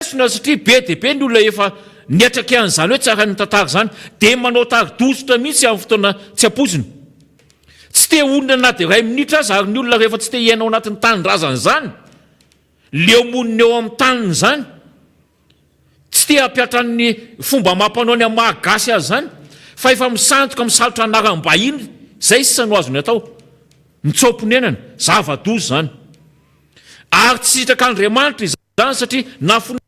satria be dia be ny olona efa niatraka an'izany hoe tsara ny tantara zany dia manao tari-dozotra mihitsy amin'ny fotoana tsy ampoziny. Tsy te olona na dia ray minitra azy ary ny olona rehefa tsy te hiainao anatin'ny tanindrazana zany, leo monina eo amin'ny taniny zany, tsy te hampiatra ny fomba mampanao ny amin'ny mahagasy azy zany, fa efa misantoka misalotra anaram-bahiny, zay sisa no azony atao, mitsoponenana, zava-dozo zany. Ary tsy sitraka Andriamanitra izany satria nafona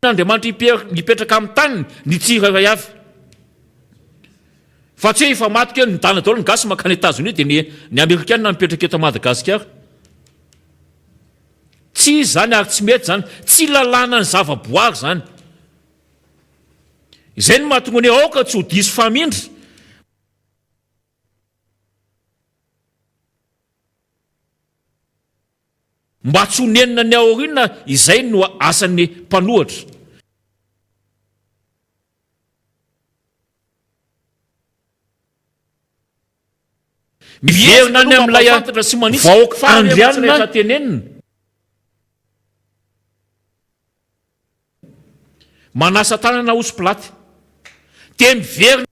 Andriamanitra hipetraka amin'ny taniny ny tsira iray avy. Fa tsy hoe efa maty kely ny dana daholo ny gasy makany États-Unis dia ny Amerikanina mipetraka eto Madagasikara. Tsy zany ary tsy mety zany, tsy lalàna ny zava-boary zany. Izay no mahatonga ny aoka tsy ho diso famindry. Mba tsy ho nenina ny aoriana, izay no asan'ny mpanohatra. Miverina ny amin'ilay vahoaka andrianina tenenina. Manasa tanana osy-pilaty. Dia miverina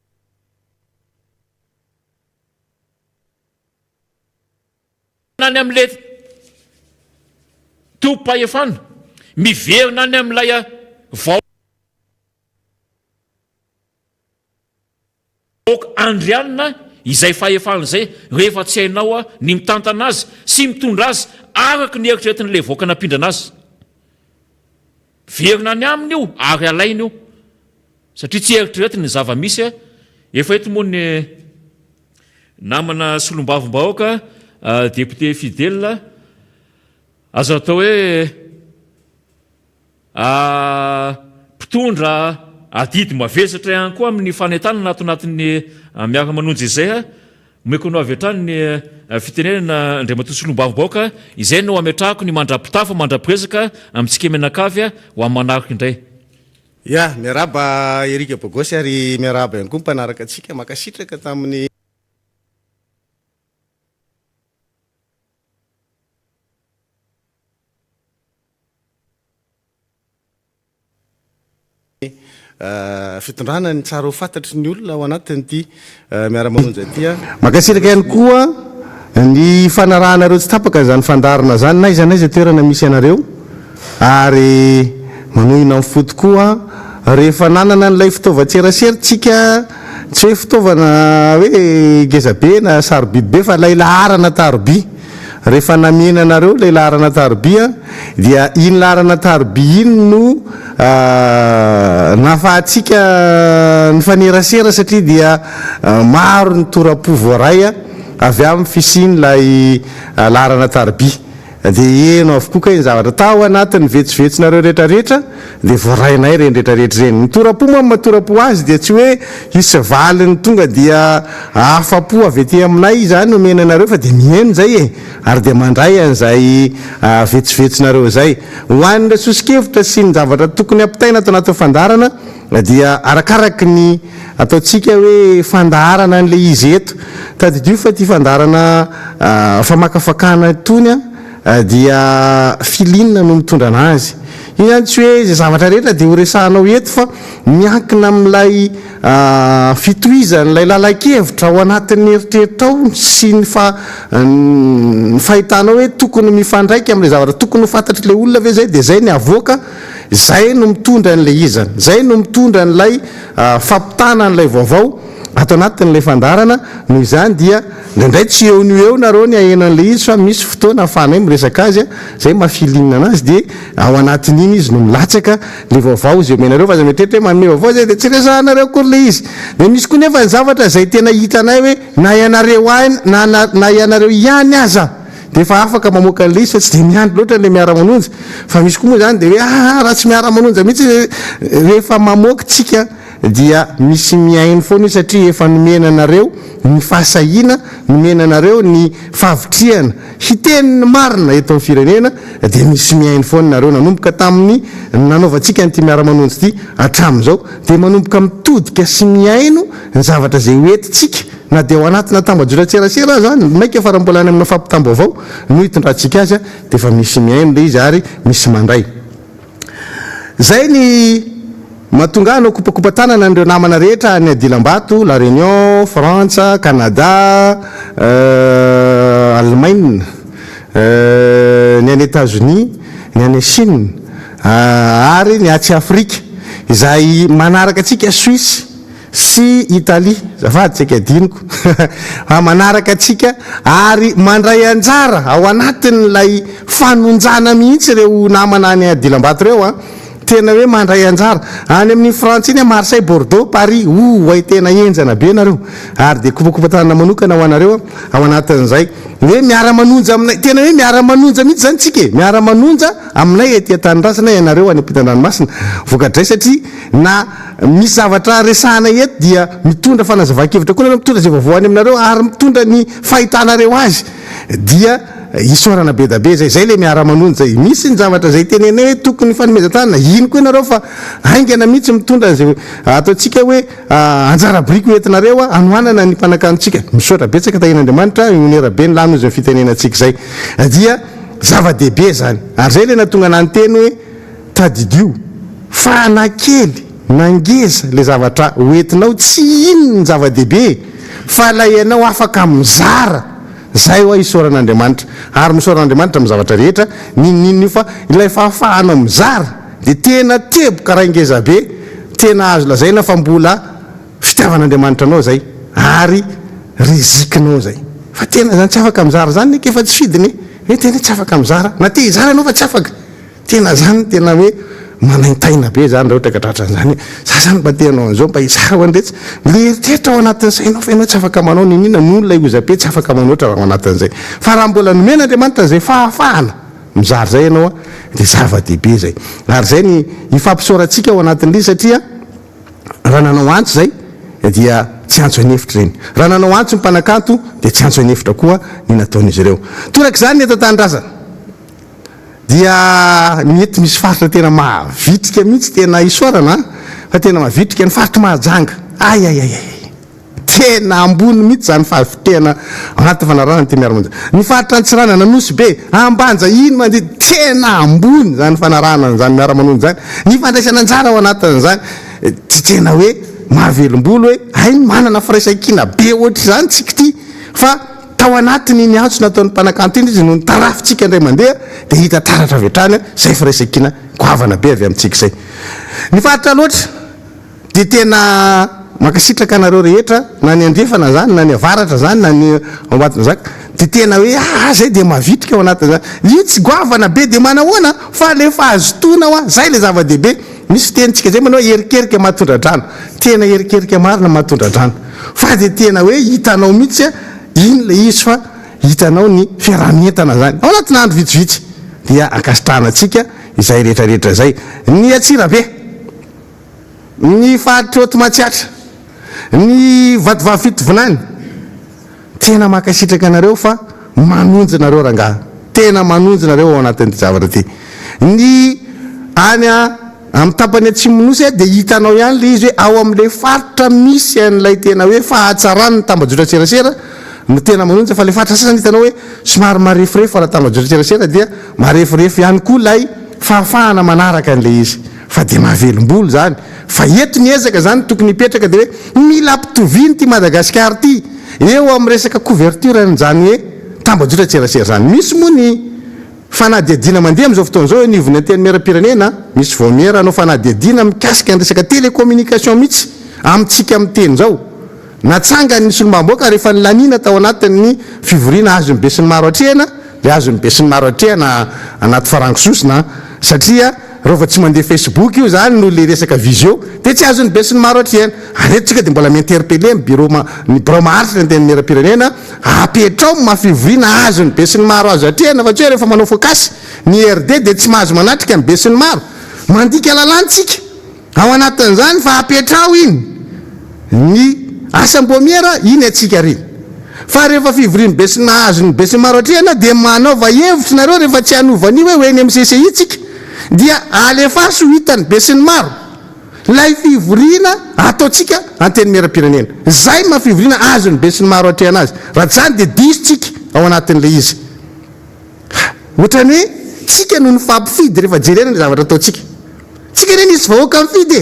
any amin'ilay tompo-pahefana, miverina any amin'ilay vahoaka andrianina izay fahefana izay rehefa tsy hainao ny mitantana azy sy mitondra azy araka ny eritreretin'ilay vahoaka nampindrana azy. Verina any aminy io ary alaina io satria tsy eritreretiny ny zava-misy. Efa eto moa ny namana solombavim-bahoaka député fidèle azo atao hoe mpitondra adidy mavesatra ihany koa amin'ny fanentanana anatin'ny miara-manonjy izay omeko no avy hatrany ny fitenenana Andriamatoa solombavim-bahoaka izay no ametrahako ny mandra-pitafa mandra-piresaka amintsika menakavy ho amin'ny manaraka indray. Ya, miaraba Erika Bogosy ary miaraba ihany koa mpanaraka antsika makasitraka tamin'ny fitondrana ny tsara ho fantatry ny olona ao anatin'ity miara-manonjy aty. Makasitraka ihany koa ny fanarahanareo tsy tapaka zany fandarana zany na iza naiza toerana misy anareo, ary manohina amin'ny fo tokoa rehefa nanana n'ilay fitaovan-tseraseratsika, tsy hoe fitaovana hoe gezabe na sarobidy be fa ilay laharana taroby. Rehefa namena anareo ilay laharana taroby dia iny laharana taroby iny no nafahatsika ny fanerasera satria dia maro ny tora-po voaray avy amin'ny fisian'ilay laharana taroby. Dia eno avokoa iny zavatra tao anatin'ny vetsovetsinareo rehetrarehetra dia voarainay reny rehetrarehetra reny. Ny tora-po moa matora-po azy dia tsy hoe isy valiny tonga dia afa-po avy ety aminay zany omena anareo fa dia mihaino zay ary dia mandray an'izay vetsovetsinareo zay. Ho an'ireo sosikevitra sy ny zavatra tokony ampitaina ato anatin'ny fandarana dia arakaraky ny ataontsika hoe fandarana an'ilay izy eto. Tadidio fa ty fandarana famakafakana tony dia filinina no mitondra anazy. Iny zany tsy hoe zay zavatra rehetra dia ho resahanao eto fa miankina amin'ilay fitohizan'ilay lala-kevitra ao anatin'ny eritreritra ao sy ny fahitanao hoe tokony mifandraiky amin'ilay zavatra tokony ho fantatry ilay olona ve zay, dia zay ny avoaka, zay no mitondra an'ilay izany, zay no mitondra an'ilay fampitana an'ilay vaovao ato anatin'ilay fandarana. Noho izany dia ndraindray tsy eo no eo nareo ny ahenan'ilay izy fa misy fotoana ahafahanay miresaka azy zay mahafilinina anazy dia ao anatin'iny izy no milatsaka le vaovao zay omenareo. Fa za mieritreritra hoe manome vaovao zay dia tsy resahanareo akory le izy. Dia misy koa nefa ny zavatra zay tena hitanay hoe na ianareo ainy na ianareo ihany aza dia efa afaka mamoaka an'ilay izy fa tsy dia miandry loatra n'ilay miara-manonjy. Fa misy koa moa zany dia hoe raha tsy miara-manonja mihitsy rehefa mamoaka tsika dia misy miaino foana satria efa nomena anareo ny fahasahina, nomena anareo ny fahavitriana hiteniny marina eto amin'ny firenena, dia misy miaino foana nareo nanomboka tamin'ny nanaovantsika nyty miara-manonjy ity hatramin'izao, dia manomboka mitodika sy miaino ny zavatra zay hoentintsika na dia ao anatina tambajotran-tserasera zany maika farambola any amina fampitambo avao no hitondrantsika azy dia efa misy miaino le izy ary misy mandray. zay ny mahatonga anao kopakopatanana andreo namana rehetra ny Adilambato, La Réunion, Frantsa, Canada, Allemagne, ny any États-Unis, ny any Chine, ary ny atsy Afrika izay manaraka atsika Suisse sy Italie, zafady tsy adiniko manaraka atsika ary mandray anjara ao anatin'lay fanonjana mihitsy ireo namana any Adilambato reo tena hoe mandray anjara any amin'ny Frantsa iny Marseille, Bordeaux, Paris ay tena enjana be nareo ary de kopakopatanana manokana ho anareo ao anatin'izay hoe miara-manonja aminay, tena hoe miara-manonja mihitsy zany tsika miara-manonja aminay etỳ Tanindrazana ianareo any ampitan-dranomasina vokadray satria na misy zavatra resahana eto dia mitondra fanazava-kevitra koa nareo mitondra zay vaovao any aminareo ary mitondra ny fahitanareo azy dia isorana be da be zay le miara-manonja zay misy ny zavatra zay tenenay hoe tokony fanomezan-tanana ino koa ianareo fa haingana mihitsy mitondra zay ataotsika hoe anjara briko entinareo anoanana ny mpanakanontsika misaotra betsaka tahin'Andriamanitra ionera be ny lano izy fitenenantsika zay dia zava-dehibe zany ary zay le natonga anany teny hoe tadidio fa nakely nangeza le zavatra hoentinao tsy ino ny zava-dehibe fa la ianao afaka mizara zay hoa isoran'Andriamanitra ary misoran'Andriamanitra amin'ny zavatra rehetra ninninio fa ilay fahafahanao mizara de tena teboka raingeza be tena azo lazaina fa mbola fitiavan'Andriamanitra anao zay ary rizikinao zay fa tena zany tsy afaka mizara zany nek efa tsy fidiny hoe tena tsy afaka mizara na te hizara anao fa tsy afaka tena zany tena hoe manaintaina be zany raha ohatra ka tratran'zany za zany mba tenao an'izao mba hizara ho andretsy le eritretra ao anatin'ny sainao fa ianao tsy afaka manao ninina nolona ozabe tsy afaka manoatra ao anatin'izay fa raha mbola nomen'Andriamanitra zay fahafahana mizary zay ianao de zava-dehibe zay ary zay ny ifampisorantsika ao anatin'lizy satria raha nanao antso zay dia tsy antso anefitra reny raha nanao antso ny mpanakanto de tsy antso anefitra koa ny nataon'izy ireo torak' zany ny eto Tanindrazana dia mety misy faritra tena mahavitrika mihitsy tena isorana fa tena mahavitrika ny faritra mahajanga tena ambony mihitsy zany fahavitena anaty fanarana ty miara-monja ny faritra Antsirana Nanosy be Ambanja ino mandeha tena ambony zany fanarana zany miara-manonja zany ny fandraisana anjara ao anatin'zany tsy tena hoe mahavelombolo hoe hay manana firaisan-kina be ohatry zany tsika ty fa tao anatiny ny antso nataon'ny mpanakanto iny izy no ny tarafitsika indray mandeha de hita taratra vetrany zay firaisan-kina goavana be avy amintsika zay ny faritra loatra de tena makasitraka anareo rehetra na ny andrefana zany na ny avaratra zany na ny ambatona zaka de tena hoe zay de mahavitrika ao anatin'zany io tsy goavana be de manahoana fa le fahazotona hoa zay le zava-dehibe misy fitenitsika zay manao erikerika mahatondradrano tena erikerika marina mahatondradrano fa de tena hoe hitanao mihitsy ino le izy fa hitanao ny fiaramientana zany ao anatin'ny andro vitsivitsy dia akasitrahanatsika izay rehetrarehetra zay ny Atsirabe ny faritra Otomatsiatra ny Vatovavy Fitovinany tena makasitraka anareo fa manonjy nareo rangaha tena manonjy nareo ao anatin'ty zavatra ty ny any amin'ny tapany Atsimonosy de hitanao ihany le izy hoe ao am'le faritra misy an'lay tena hoe fahatsarany ny tambajotra tserasera no tena manonja fa le faritra sasany hitanao hoe somary marefirefy raha tambajotra tserasera dia marefirefy ihany koa lay fahafahana manaraka an'le izy fa de mahavelombolo zany fa eto niezaka zany tokony hipetraka de hoe mila mpitoviny ty Madagasikara ty eo amin'ny resaka couverture n'zany hoe tambajotra tserasera zany misy moa ny fanadiadina mandeha am'izao fotoana zao nivony anteny miara-pirenena misy vomiera anao fanadiadina mikasika ny resaka télécommunication mihitsy amitsika amin'ny teny zao natsanga ny solombaboaka rehefa nylanina tao anatin'ny fivoriana azo ny be sy ny maro atrehana le azo ny be sy ny maro atrehana anaty farangososina satria rehefa tsy mandeha Facebook io zany no le resaka visio de tsy azo ny be sy ny maro atrehana aretsika de mbola miinterpellé ny bureau ny bureau maharitra ny teny miara-pirenena apetrao mahafivoriana azo ny be sy ny maro azo atrehana fa tsy hoe rehefa manao fokasy ny RD de tsy mahazo manatrika ny be sy ny maro mandika lalantsika ao anatin'zany fa apetrao iny ny asam-bomiera iny atsika reny fa rehefa fivoriany be sy nahazo ny be sy maro atrehana de manaova hevitry nareo rehefa tsy hanovany hoe eny amin'ny CCI tsika dia alefaso hitany be sy ny maro lay fivoriana ataotsika anteny miara-pirenena zay mahafivoriana azo ny be sy ny maro atrehana azy raha zany de disotsika ao anatin'le izy ohatrany hoe tsika no ny fampifidy rehefa jerena ny zavatra ataotsika tsika reny izy vahoaka mifidy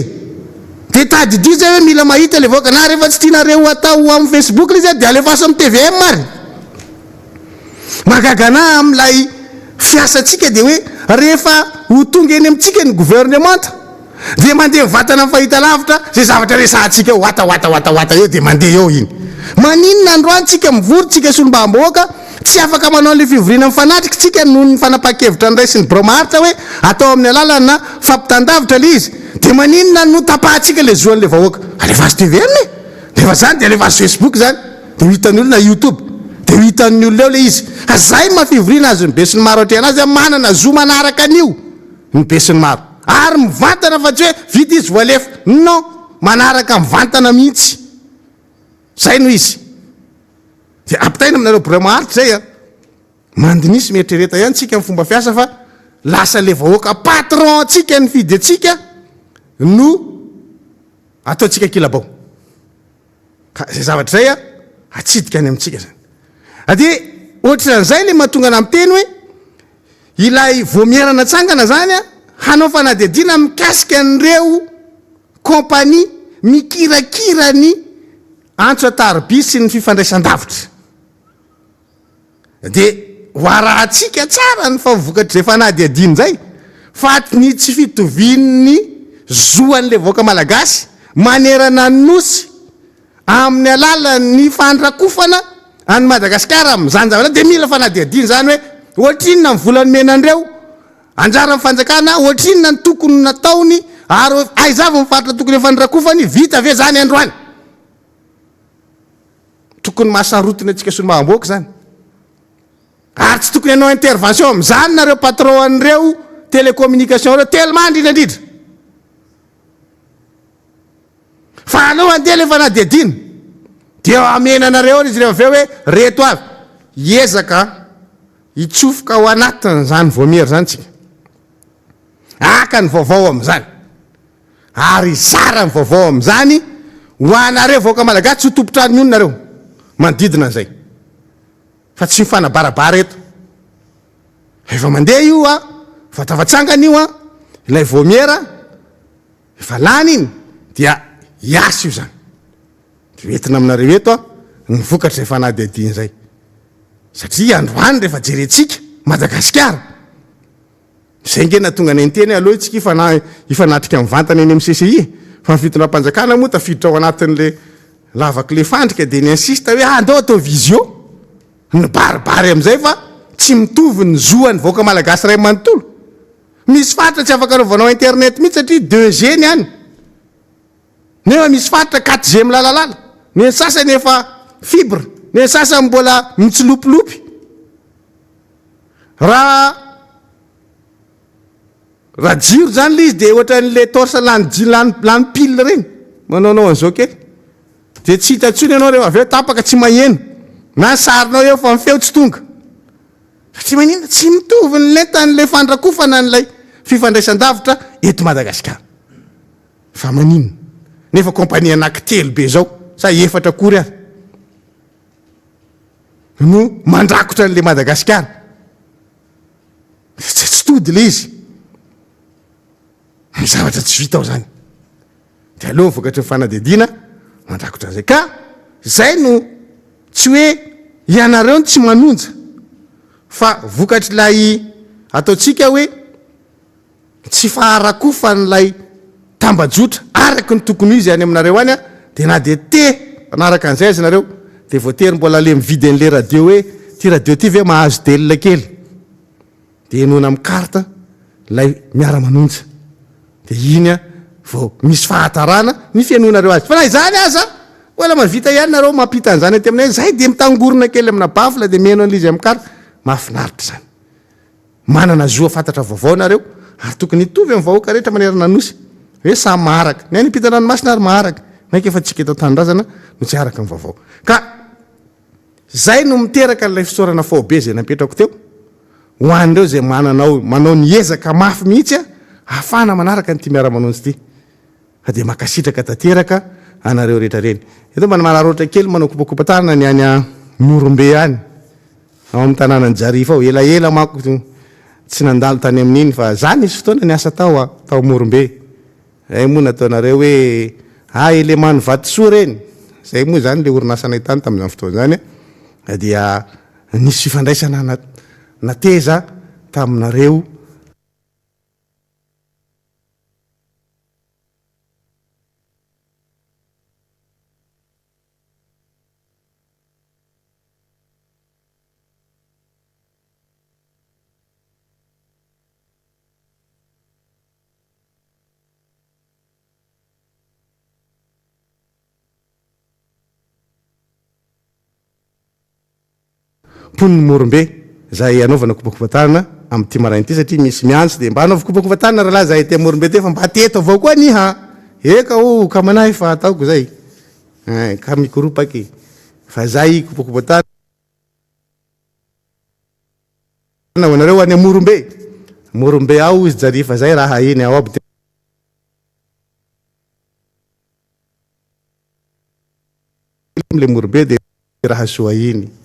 de tadidio zay hoe mila mahita le vahoaka na rehefa tsy tianareo atao amin'ny Facebook le zay de alefaso amin'ny TVM mary magagana am'lay fiasatsika de hoe rehefa ho tonga eny amitsika ny gouvernemanta de mandeha vatana amin'ny fahita lavitra zay zavatra resahantsika wata eo de mandeha eo iny maninona androany tsika mivory-tsika solombavam-bahoaka tsy afaka manao le fivoriana mifanatrika tsika noho ny fanapa-kevitra ny ray sy ny bromaritra hoe atao amin'ny alalana fampitandavitra le izy de maninona no tapahantsika le zoan'le vahoaka alefaso TVM lefa zany de alefaso Facebook zany de hitan'ny olona YouTube de hitan'ny olona eo le izy zay mafivoriana azy ny be sy ny maro atreana azy manana zo manaraka an'io ny be sy ny maro ary mivantana fa tsy hoe vita izy voalefa non manaraka mivantana mihitsy zay no izy de ampitaina aminareo bromaritra zay a mandinisy mietrereta ihany tsika amin'ny fomba fiasa fa lasa le vahoaka patron atsika ny fidy atsika no ataotsika kilabao ka zay zavatra zay a atsidika any amintsika zany ade ohatran'izay le mahatonga ana amin'ny teny hoe ilay voamierana tsangana zany a hanao fanadidina mikasika an'ireo kompania mikirakira ny antso atarby sy ny fifandraisan-davitra de hoarahantsika tsara ny favokatra zay fanadiadiny zay fa ny tsy fitovian'ny zoan'le vahoaka malagasy manerana nosy amin'ny alalan'ny fandrakofana any Madagasikara amin'izany zavatra de mila fanadiadiny zany hoe ohatrinona ny volany menandreo anjara ny fanjakana ohatrinona ny tokony nataony ary aizavy mifaritra tokony fandrakofany vita ave zany androany tokony mahasarotiny atsika solombavam-bahoaka zany ary tsy tokony hanao intervention amin'izany nareo patron an'ireo télécommunication reo tellement indrindrandrindra fa anao andeha le fanadiadina de amenanareo izy rehefa aveo hoe reto avy iezaka hitsofoka ao anatiny zany voamiery zany tsika aka ny vaovao amin'izany ary zara ny vaovao amin'izany ho anareo vahoaka malagasy tsy ho tompotrany ony nareo manodidina an'izay fa tsy mifanabarabara eto efa mandeha io a fa tavatsangana io a ilay voamiera efa lany iny dia hiasy io zany de entina aminareo eto a ny vokatra zay fanadiadiny zay satria androany rehefa jerentsika Madagasikara zay ngena tonga ny anteny aloha itsika ifanatrika amin'ny vantana eny amin'ny CCI fa ny fitondram-panjakana moa tafiditra ao anatin'le lavaky le fandrika de ny insista hoe andao atao visio ny baribary am'izay fa tsy mitovy ny zoany vahoaka malagasy ray manontolo misy fatra tsy afaka anaovanao internet mihitsy satria 2G ny any nefa misy fatra 4G milalalala ny sasany efa fibre ny sasany mbola mitsilopilopy raha jiro zany le izy de ohatran'le torsa lany pile reny manaonao an'izao kely de tsy hitatsony ianao rehefa aveo tapaka tsy maheno na sarinao eo fa mifeo tsy tonga satria manina tsy mitovy ny lentan'le fandrakofana n'lay fifandraisan-davitra eto Madagasikara fa manina nefa kompania anankitelo be zao sa efatra kory ary no mandrakotra an'le Madagasikara tsy tody le izy ny zavatra tsy vita ao zany de aleoha vokatra ny fanadidina mandrakotra an'izay ka zay no tsy hoe ianareo ny tsy manonja fa vokatra lay ataotsika hoe tsy faharakofany'lay tambajotra araky ny tokony izy any aminareo any a de na de te anaraka an'izay azy nareo de voatery mbola le mividy an'le radio hoe ty radio ty ve mahazo delina kely de enona amin'ny karta lay miara-manonja de iny a vao misy fahatarana ny fianonareo azy fa na izany aza mbola mavita ihany nareo mampita an'izany aty aminay zay de mitangorona kely amina bafla de meno an'izy amin'ny karta mahafinaritra zany manana zoa fantatra vaovao nareo ary tokony hitovy amin'ny vahoaka rehetra manerana nosy hoe samy maharaka ny any mpita-ranomasina ary maharaka maika efa tsika eto tanindrazana no tsy araka ny vaovao ka zay no miteraka n'ilay fisaorana faobe zay napetrako teo ho an'ireo zay manao ny ezaka mafy mihitsy a ahafana manaraka nyty miara-manonsy ty fa de makasitraka tanteraka anareo rehetra reny eto mba manararoatra kely manao kopakopatanana ny any Morombe any ao amin'ny tanànany Jarifa ao elaela mako tsy nandalo tany amin'iny fa zany isy fotoana ny asa tao Morombe zay moa nataonareo hoe elemano vatosoa reny zay moa zany le orinasanay tany tamin'izany fotoana zany dia nisy fifandraisana nateza taminareo poniny morombe zay anaovana kopakopatanana am'ty marainy ty satria misy miantso de mba anaova kopakopatanana raha laha zay ty morombe ty fa mba teto avao koa niha eka o ka manahy fa ataoko zay ka mikoropaky fa zay kopakopatanana hoanareo any morombe ao izy jary fa zay raha iny ao aby le morombe de raha soa iny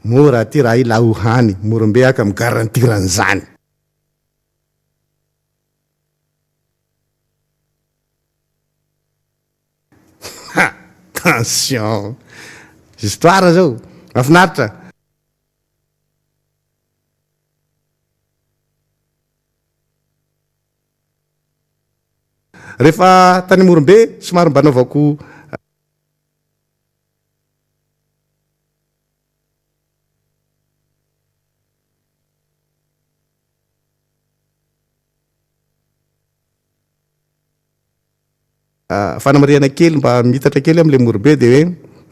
mora ty raha i la ohany morombe aka amy garantirany zany attention histoire zao mafinaritra rehefa tany morombe somary mba naovako fanamariana kely mba mitatra kely am'le morombe de hoe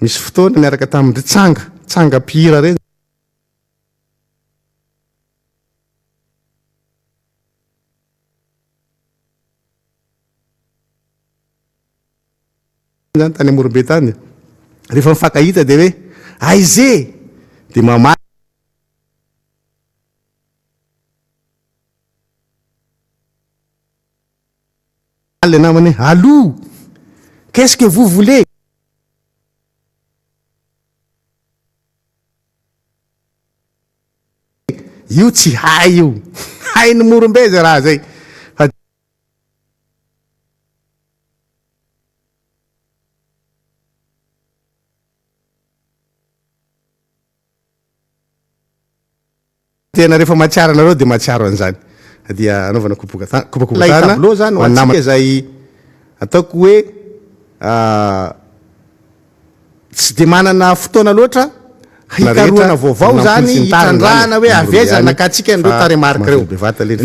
misy fotoana miaraka tamin'ry tsanga pira reny zany tany morombe tany rehefa mifakahita de hoe aize de mama le namany allô qu'est-ce que vous voulez io tsy hay io hainy morombe zay raha zay tena rehefa matsiaro anareo de matsiaro an'izany dia anaovana kopakopatanana zany hoantsika zay ataoko hoe tsy de manana fotoana loatra hikaroana vaovao zany hitrandrahana hoe avezana nakatsika andreo taremarika reo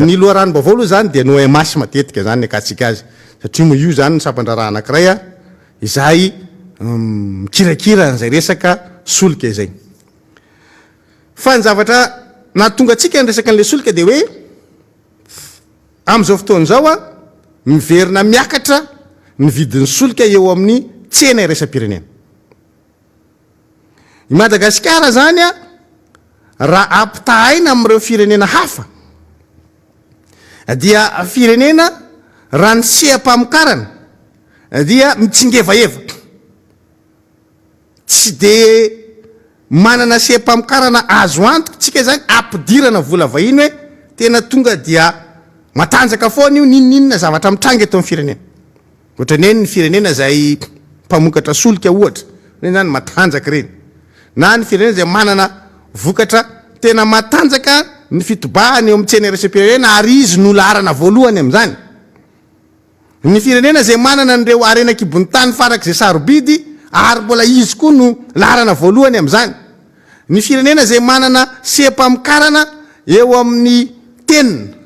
ny loharano vaovao aloha zany de no masy matetika zany nakatsika azy satria mo io zany ny sampandra anankiray izay mikirakira n'izay resaka solika izay fa ny zavatra nahatonga atsika ny resaka an'le solika de hoe am'izao fotoana zao miverina miakatra ny vidin'ny solika eo amin'ny tsena iresa-pirenena i Madagasikara zany raha ampitahaina am'ireo firenena hafa dia firenena raha ny sehampamokarana dia mitsingevaeva tsy de manana sehampamokarana azo antoka tsika zany ampidirana vola vahiny hoe tena tonga dia matanjaka foana io ninninona zavatra mitranga eto amin'ny firenena ohatrany hoe ny firenena zay mpamokatra solika ohatra reny zany matanjaka reny na ny firenena zay manana vokatra tena matanjaka ny fitobahany eo amin'ny tsena iresa-pirenena ary izy no larana voalohany am'izany ny firenena zay manana an'ireo arenakibony tany farak'izay sarobidy ary mbola izy koa no larana voalohany am'izany ny firenena zay manana sehampamokarana eo amin'ny tenina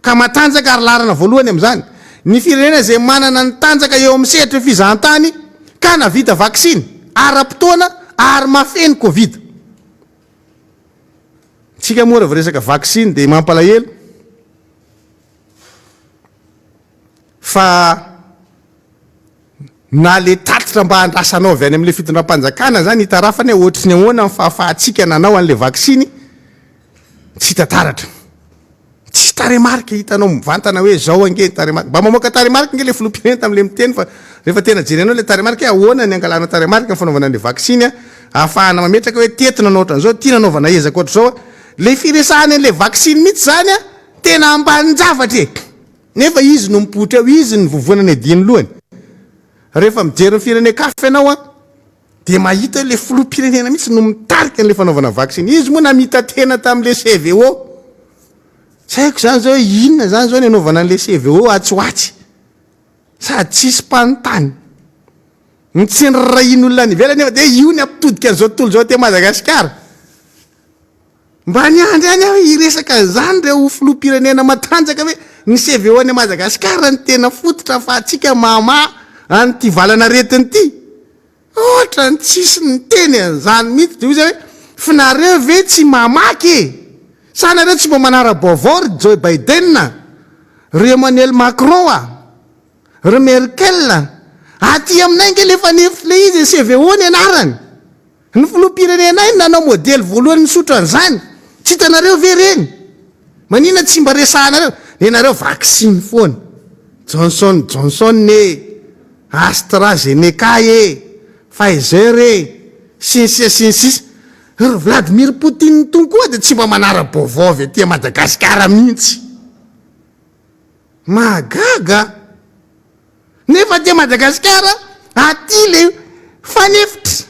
ka matanjaka ary larana voalohany am'izany ny firenena zay manana ny tanjaka eo amin'ny sehatra fizahantany ka navita vaksiny ara-potoana ary mafeny covid tsika moa raha resaka vaksiny de mampalahelo fa na le tatitra mba andrasanao avy any am'le fitondram-panjakana zany hitarafany ohatry ny ahoana ny fahafahatsika nanao an'le vaksiny tsy hitataratra tsy taremarika hitanao mivantana hoe zao ange taremarika mba mamoaka taremarika nge le filompireny tam'le miteny fa rehefa tena jerenao le taremarika ahoana ny angalana taremarika ny fanaovana an'le vaksiny ahafahana mametraka hoe tetina anao ohatran'izao tia nanaovana ezaka ohatr' zao le firesahany an'le vaksiny mihitsy zany tena ambaninjavatra nefa izy no mipotra eo, izy ny vovonany adiny lohany. Rehefa mijery ny firenekafy ianao a dia mahita le filoham-pirenena mihitsy no mitarika n'le fanaovana vaksiny. Izy moa namita tena tamin'le CVO. Tsy haiko zany zao inona zany zao ny anaovana an'le CVO atsoatsy sady tsisy mpanontany. Mitsendrarain'olona ny ivelany nefa dia io ny ampitodika an'izao tontolo zao te Madagasikara. Mba niandry any aho iresaka zany reo filoham-pirenena matanjaka hoe ny CVO any Madagasikara ny tena fototra fa atsika mama anyty valana retiny ty. Ohatra ny tsisy ny teny an'izany mihitsy dia io zay hoe finareo ve tsy mamaky e? Sa nareo tsy mba manara-baovao ry Joe Biden, ry Emmanuel Macron ry Merkel. Aty aminay nge lefa nefy le izy CVO ny anarany. Ny filoham-pirenena iny nanao modely voalohany misotro an'izany. Tsy hitanareo ve reny? Manina tsy mba resahanareo? Nenareo vaksiny foana. Johnson AstraZeneca Pfizer sinsis. Ry Vladimir Poutine tony koa dia tsy mba manara-baovao avy aty Madagasikara mihitsy. Magaga. Nefa aty Madagasikara aty le fanefitra.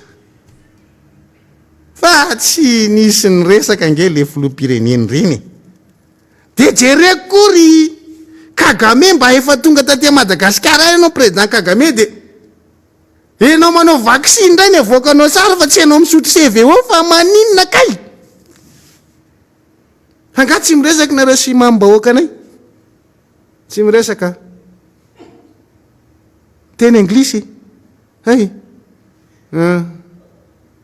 Fa tsy nisy ny resaka nge le filoham-pireneny reny. Dia jereko kory Kagame mba efa tonga taty Madagasikara ianao président Kagame dia enao manao vaksiny ndray ny avoakanao tsara fa tsy enao misotro CVO fa maninona kay. Anga tsy miresaka nareo sy mambahoaka anay. Tsy miresaka. Teny anglisy. Hay.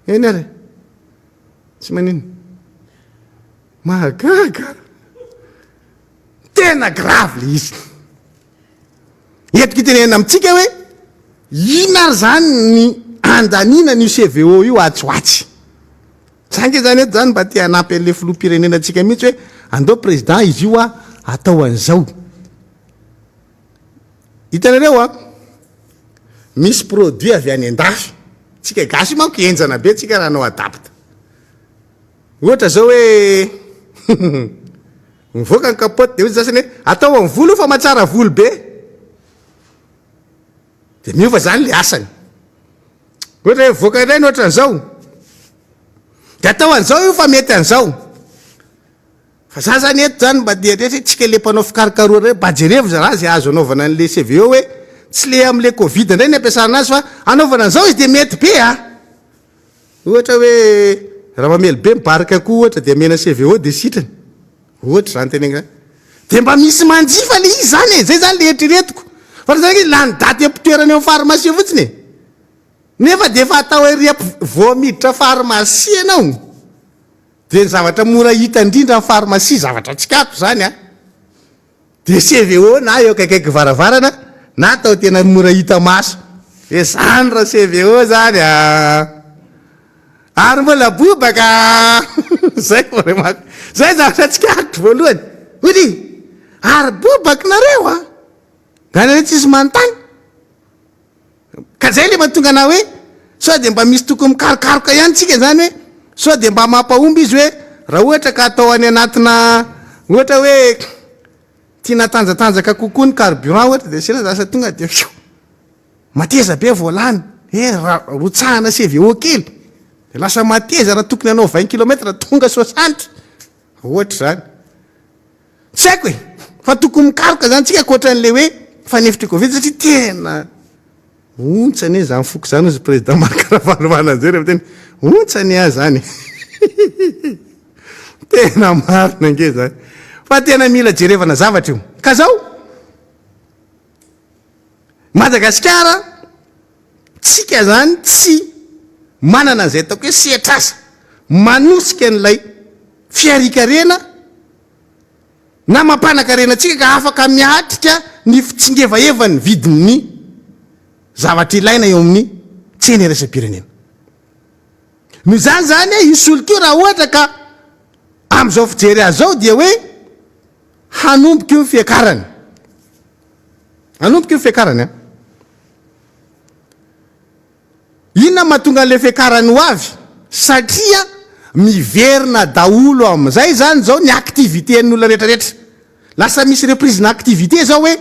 Eny ary. Tsy maninona. Mahagaga. Tena grave le izy. Eto kitenena amintsika hoe ina ary zany ny andanina ny CVO io atsoatsy. Sange zany eto zany mba te hanampy an'le filoham-pirenena antsika mihitsy hoe andao président izy io atao an'izao. Hitanareo misy produit avy any andafy. Tsika gasy manko enjana be tsika raha anao adapta. Ohatra zao hoe mivoaka ny kapote dia ozy zasany hoe atao amin'ny volo fa mahatsara volo be. Dia miova zany le asany. Ohatra hoe voaka indray ny ohatra an'izao. Dia atao an'izao io fa mety an'izao. Fa za zany eto zany mba dia rehetra tsika le mpanao fikarikaroana hoe bajerevo raha izay azo anaovana an'le CVO hoe tsy le amin'le Covid indray ny ampiasana azy fa anaovana an'izao izy dia mety be ohatra hoe raha mamely be mibarika koa ohatra dia mena CVO dia sitrany. Ohatra zany tena dia mba misy manjifa le izy zany e. Zay zany le eritreretiko. Fa zany lany daty ampitoerana eo pharmacie fotsiny. Nefa dia efa atao hoe voamiditra pharmacie ianao. Dia ny zavatra mora hita indrindra amin'ny pharmacie zavatra tsikako zany dia CVO na eo akaikaiky varavarana na atao tena mora hita maso. Zany raha CVO zany ary mbola bobaka. Zay vraiment. Zay zavatra tsikako voalohany. Ody ary bobaka nareo ganareo tsisy manontany. Ka zay le mahatonga ana hoe sao dia mba misy tokony mikarikaroka ihany tsika zany hoe sao dia mba mampahomby izy hoe raha ohatra ka atao any anatina ohatra hoe tia natanjatanjaka kokoa ny carburant ohatra dia sira zasa tonga dia mateza be voalany. Rotsahana CVO kely dia lasa mateza raha tokony anao 20 km tonga 60. Ohatra zany. Tsy haiko e fa tokony mikaroka zany tsika ankoatran'le hoe fanefitra Covid satria tena ontsany e zany foko zany ozy président Marc Ravalomanana zay rehefa tena ontsany zany. Tena marina nge zany. Fa tena mila jerevana zavatra io. Ka zao Madagasikara tsika zany tsy manana an'izay ataoko hoe sehatrasa manosika an'ilay fiarikarena na mampanankarena tsika ka afaka miatrika ny fitsingevaevany vidin'ny zavatra ilaina eo amin'ny tsena iraisam-pirenena. Noho izany zany isolo keo raha ohatra ka amin'izao fijery azy zao dia hoe hanomboka io ny fiakarany. Hanomboka io ny fiakarany inona mahatonga an'ilay fiakarany ho avy? Satria miverina daholo amin'izay zany zao ny aktiviten'olona rehetrarehetra. lasa misy reprise na activité zao hoe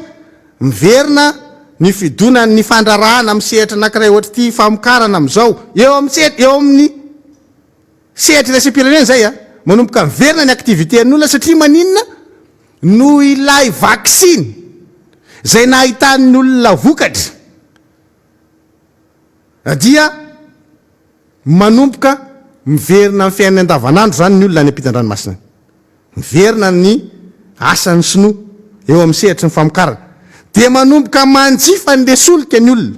miverina ny fidonany ny fandrarana amin'ny sehatra anankiray ohatra ty famokarana am'izao eo amin'ny sehatra iraisam-pirenena zay a manomboka miverina ny activité n'olona satria maninona no ilay vaksiny zay nahitan'ny olona vokatra dia manomboka miverina amin'ny fiainana andavanandro zany ny olona ny ampitan-dranomasina miverina ny asany sinoa eo amin'ny sehatra ny famokarana dia manomboka manjifa n'le solika ny olona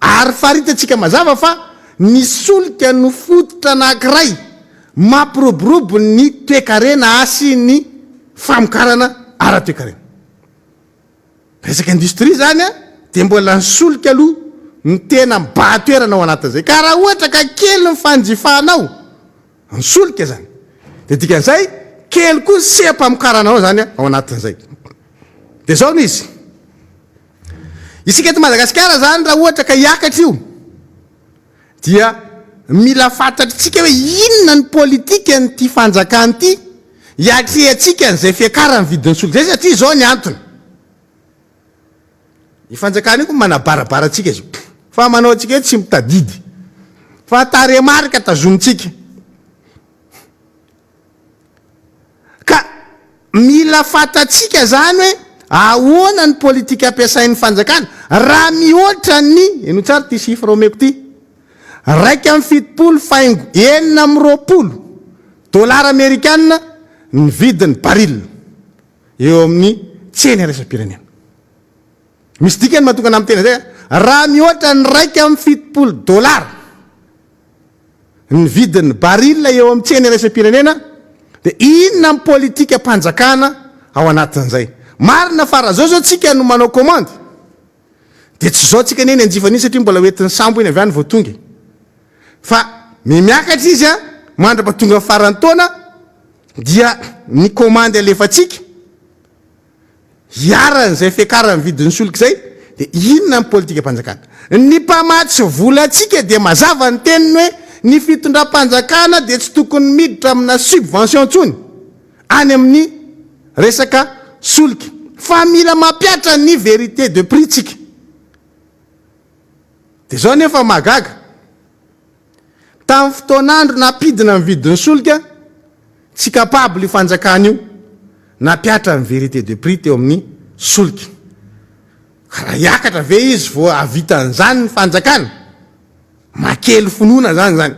ary faritantsika mazava fa ny solika no fototra anankiray mampiroborobo ny toekarena asy ny famokarana ara-toekarena resaka industrie zany a dia mbola ny solika aloha ny tena mibahatoerana ao anatin'izay ka raha ohatra ka kely ny fanjifanao ny solika zany dia dikan'izay kely koa sempamokaranao zany ao anatin'izay dia zao no izy isika eto Madagasikara zany raha ohatra ka hiakatra io dia mila fantatritsika hoe inona ny politika nyty fanjakany ty hiatrehantsika n'izay fiakarany vidin'ny solika zay satria zao ny antony ny fanjakana io koa manabarabara atsika izy fa manao atsika hoe tsy mitadidy fa taremarika tazomitsika ka mila fantatsika zany hoe ahoana ny politika ampiasain'ny fanjakana raha mihoatra ny eno tsara ty sifra omeko ty 1,70 dolara amerikanina ny vidin'ny baril eo amin'ny tseny iraisam-pirenena misy dikany mahatongana amin'ny tena zay raha mihoatra ny 1,70 dolara ny vidin'ny baril eo amin'ny tseny iraisam-pirenena dia inona ny politika mpanjakana ao anatin'izay marina fa raha zao tsika no manao commande dia tsy zao tsika neny anjifan'iny satria mbola hoentin'ny sambo iny avy any vao tonga fa miakatra izy a mandra-patonga farany taona dia ny commande alefatsika hiaran'izay fiakarany vidin'ny solika zay dia inona ny politika mpanjakana ny mpamatsy volatsika dia mazava ny teniny hoe ny fitondram-panjakana dia tsy tokony miditra amina subvention ntsony any amin'ny resaka solika fa mila mampiatra ny vérité de prix tsika dia zao nefa magaga tamin'ny fotoanandro napidina ny vidin'ny solika tsy capable fanjakana io nampiatra ny vérité de prix teo amin'ny solika raha hiakatra ve izy vo avitan'izany ny fanjakana makely finoana zany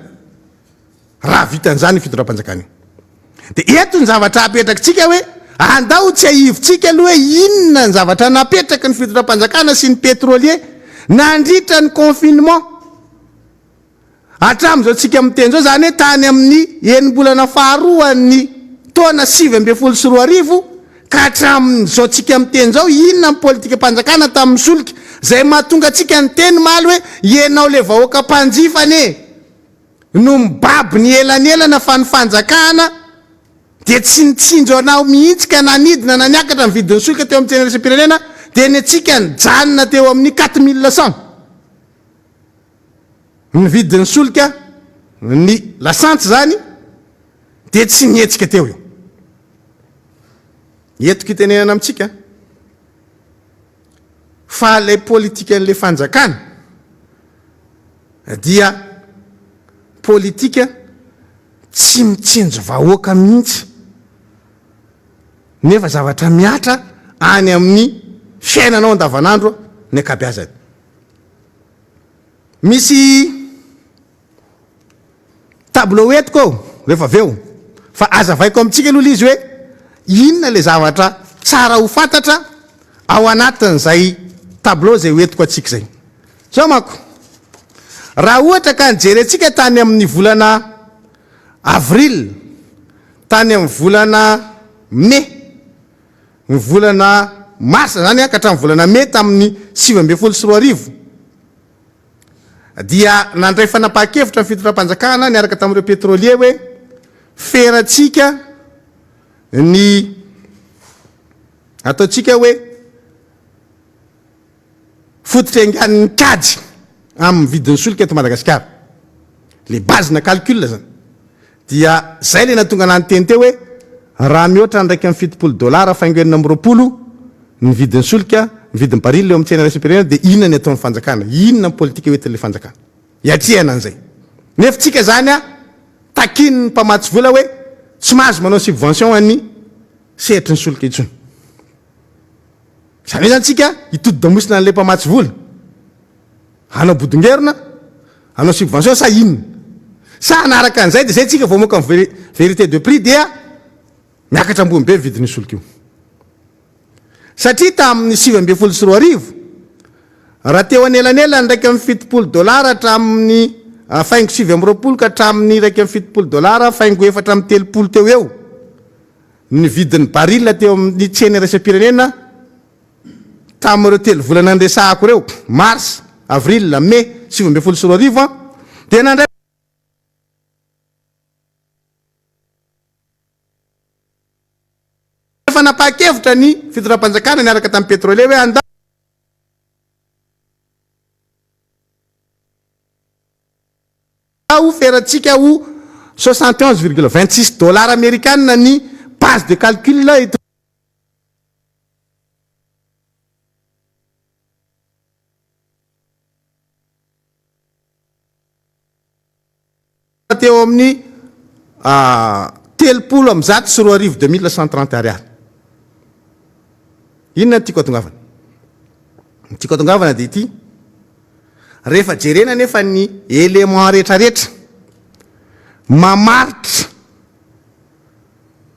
raha vitan'izany ny fitondram-panjakana io dia eto ny zavatra apetrakintsika hoe andao tsy ahivontsika aloha hoe inona ny zavatra napetraky ny fitondram-panjakana sy ny pétrolier nandritra ny confinement hatramin'izao tsika miteny zao zany hoe tany amin'ny enim-bolana faharoany taona 2024 ka hatramin'izao tsika miteny zao inona ny politika mpanjakana tamin'ny solika zay mahatonga tsika ny teny maly hoe ianao le vahoaka mpanjifane no mibaby ny elanelana fa ny fanjakana dia tsy nitsinjo anao mihitsy ka nanidina naniakatra ny vidin'ny solika teo amin'ny tsena iraisam-pirenena dia ny atsika ny janona teo amin'ny 4100 ny vidin'ny solika ny lasantsy zany dia tsy nietsika teo io entiko itenenana amintsika fa lay politika n'le fanjakana dia politika tsy mitsinjo vahoaka mihitsy nefa zavatra miatra any amin'ny fiainanao andavanandro ny akabiazany misy tableau etiko rehefa aveo fa azavaiko amintsika aloha izy hoe inona le zavatra tsara ho fantatra ao anatin'izay tableau zay hoentiko atsika zay zao mako raha ohatra ka nijerentsika tany amin'ny volana avril tany amin'ny volana mai ny volana marsa zany ka hatramin'ny volana mai tamin'ny 2024 dia nandray fanapahakevitra ny fitondram-panjakana niaraka tamin'ireo pétrolier hoe feratsika ny ataotsika hoe fototra angan'ny kady amin'ny vidin'ny solika eto Madagasikara le base na calcul zany dia zay le natonga nany teny teo hoe raha mihoatra ndraiky amin'ny fitopolo dolara faingoenina amin'ny roapolo ny vidin'ny solika ny vidin'ny barily eo amin'ny tsena raisam-pirenena dia inona ny ataon'ny fanjakana, inona ny politika hoentin'ilay fanjakana iatriana an'izay. Nefa tsika zany a takiny ny mpamatsy vola hoe tsy mahazo manao subvention an'ny sehatry ny solika intsony. Zany hoe zany tsika hitodi-damosina an'ilay mpamatsy vola, hanao bodongerina, hanao subvention sa inona? Sa anaraka an'izay dia zay tsika vao moka amin'ny vérité de prix dia miakatra ambony be vidin'ny solika io. Satria tamin'ny 7.4 raha teo anelanelany ndraiky amin'ny 70 $ hatramin'ny faingo 7.20 ka hatramin'ny raiky amin'ny 70 $ faingo 4.30 teo eo ny vidin'ny baril teo amin'ny tsena raisam-pirenena tamin'ireo 3 volana andresahako reo, mars, avril, mai 7.4 dia nandray efa napahakevitra ny fitoram-panjakana niaraka tamin'ny pétrolier hoe andao feratsika ho 71,26 $ américaine ny base de calcul teo amin'ny 3,130 $. Inona tiako atongavana? Tiako atongavana dia ity, rehefa jerena nefa ny élément rehetrarehetra mamaritra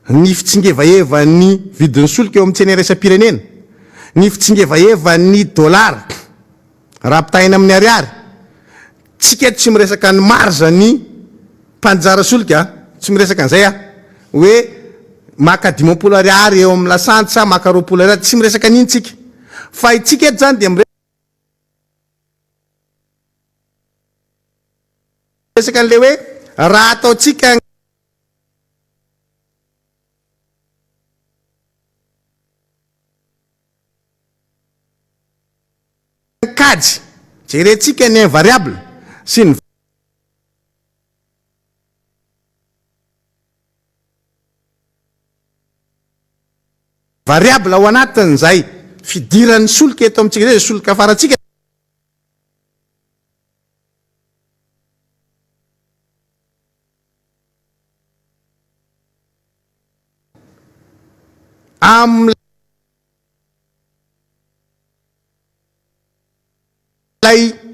ny fitsingevaevan'ny vidin'ny solika eo amin'ny tsena raisam-pirenena, ny fitsingevaevan'ny dolara raha pitahina amin'ny ariary, tsika eto tsy miresaka ny marge ny mpanjara solika, tsy miresaka an'izay hoe maka 10 ariary eo amin'ny lasanty sa maka 20 ariary, tsy miresaka an'iny tsika, fa itsika eto zany dia miresaka an'le hoe raha ataotsika kajy jerentsika ny invariable sy ny variable ao anatin'izay fidiran'ny solika eto amintsika zay solika faratsika am'lay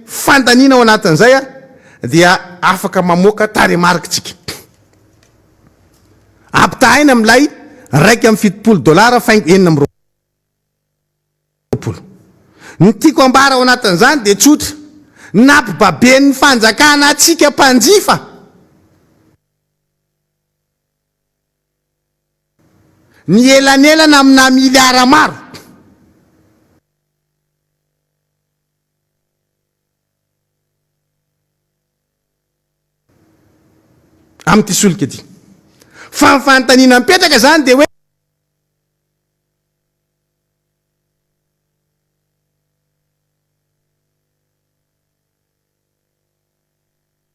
fandanina ao anatin'izay dia afaka mamoaka taremarikitsika ampitahina am'lay raiky amin'ny 70 $ faingo 4.30. Ny tiako ambara ao anatin'izany dia tsotra, nampibaben'ny fanjakana atsika mpanjifa ny elanelana amina miliara maro amin'ity solika ity. Fa fantanina mipetraka zany dia hoe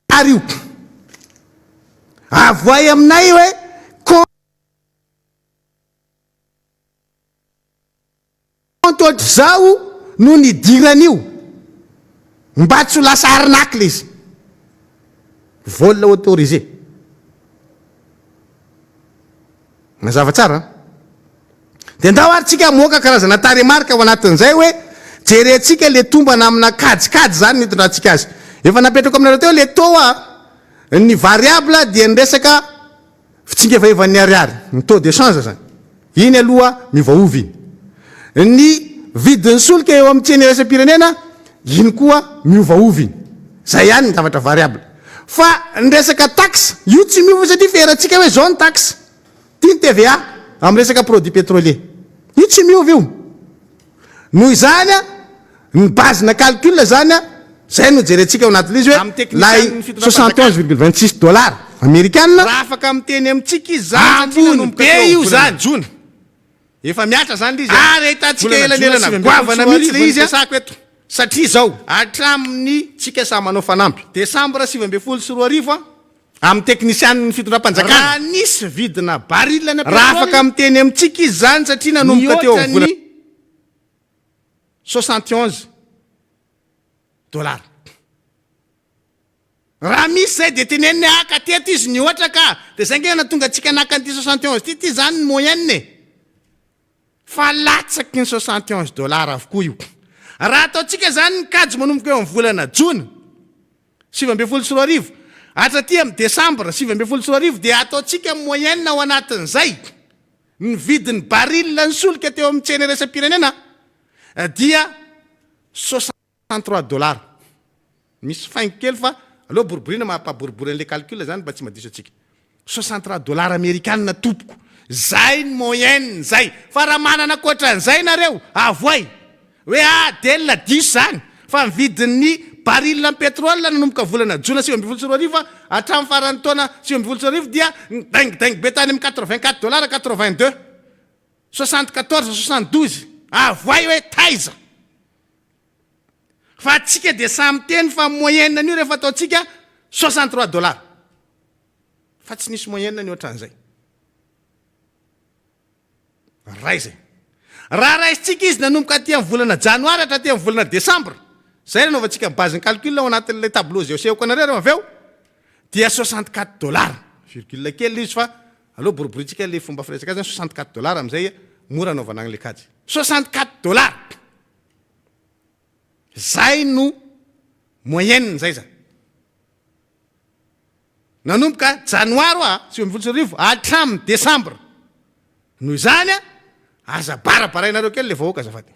ario avoay aminay hoe konto ohatry zao no nidiran'io mba tsy ho lasa arnacle izy vol autorisé. Mazava tsara dia ndao ary tsika moaka karazana taremarika ao anatin'izay hoe jerentsika le tombana amina kajikajy zany mitondrantsika azy. Efa napetrako aminareo teo le taux ny variable dia ny resaka fitsingevaevan'ny ariary, ny taux de change zany, iny aloha mivaovy iny. Ny vidin'ny solika eo amin'ny tsena raisam-pirenena iny koa miovaovy, zay ihany ny zavatra variable. Fa ny resaka taxe io tsy miova satria ferantsika hoe zao ny taxe, tia ny TVA amin'ny resaka produit pétrolier, io tsy miova io. Noho izany ny base-na calcul zany zay no jerentsika ao anatin'izy hoe lay 71,26 $ américaine raha afaka amiteny amintsika izy zany be io zany jona efa miatra zany le izy ary ahitantsika elanelana goavana mihitsy le izy sako eto satria zao hatramin'ny tsika sa manao fanampy Desambra 7.2 amin'ny teknisiany ny fitondram-panjakana raha nisy vidina barilana raha afaka miteny amintsika izy zany satria nanomboka teo amin'ny vola 71 dollars. Raha misy zay de teneniny aka teto izy ny ohatra ka de zay ngena tonga atsika naka an'ity 71 ty zany ny moyenne fa latsaky ny 71 dollars avokoa io. Raha ataotsika zany ny kajo manomboka eo amin'ny volana jona 7 hatraty amin'ny desambra 7 de ataotsika moyenne ao anatin'izay ny vidiny baril ny solika teo amin'ny tsena resam-pirenena dia 63 dollars. Misy faingo kely fa aloha boriborina mampaboribory an'le calcul zany mba tsy madiso atsika 63 dollars américaine tompoko zay ny moyenne zay. Fa raha manana koatran'izay nareo avoay hoe delna 10 zany fa mividin'ny baril ny pétrole nanomboka volana jona 7 hatramin'ny faran'ny taona 7 dia daingidaingy be tany amin'ny 84 dollars 82 74 72 avoay hoe taiza. Fa atsika de samy teny fa moyenne an'io rehefa ataotsika 63 dollars fa tsy nisy moyenne ny ohatran'izay. Ray zay raha raisitsika izy nanomboka aty amin'ny volana janoary hatraty amin'ny volana desambra zay nanaovantsika base calcul ao anatin'le tableau zay osehoko anareo avy eo dia 64 dollars virgule kely izy fa aloha boriboritsika le fomba firesaka zany 64 dollars am'izay mora anaovana an'le kajy 64 dollars zay no moyenne zay zany nanomboka janoary 7 hatramin'ny desambra. Noho izany aza barabarainareo kely le vahoaka azafady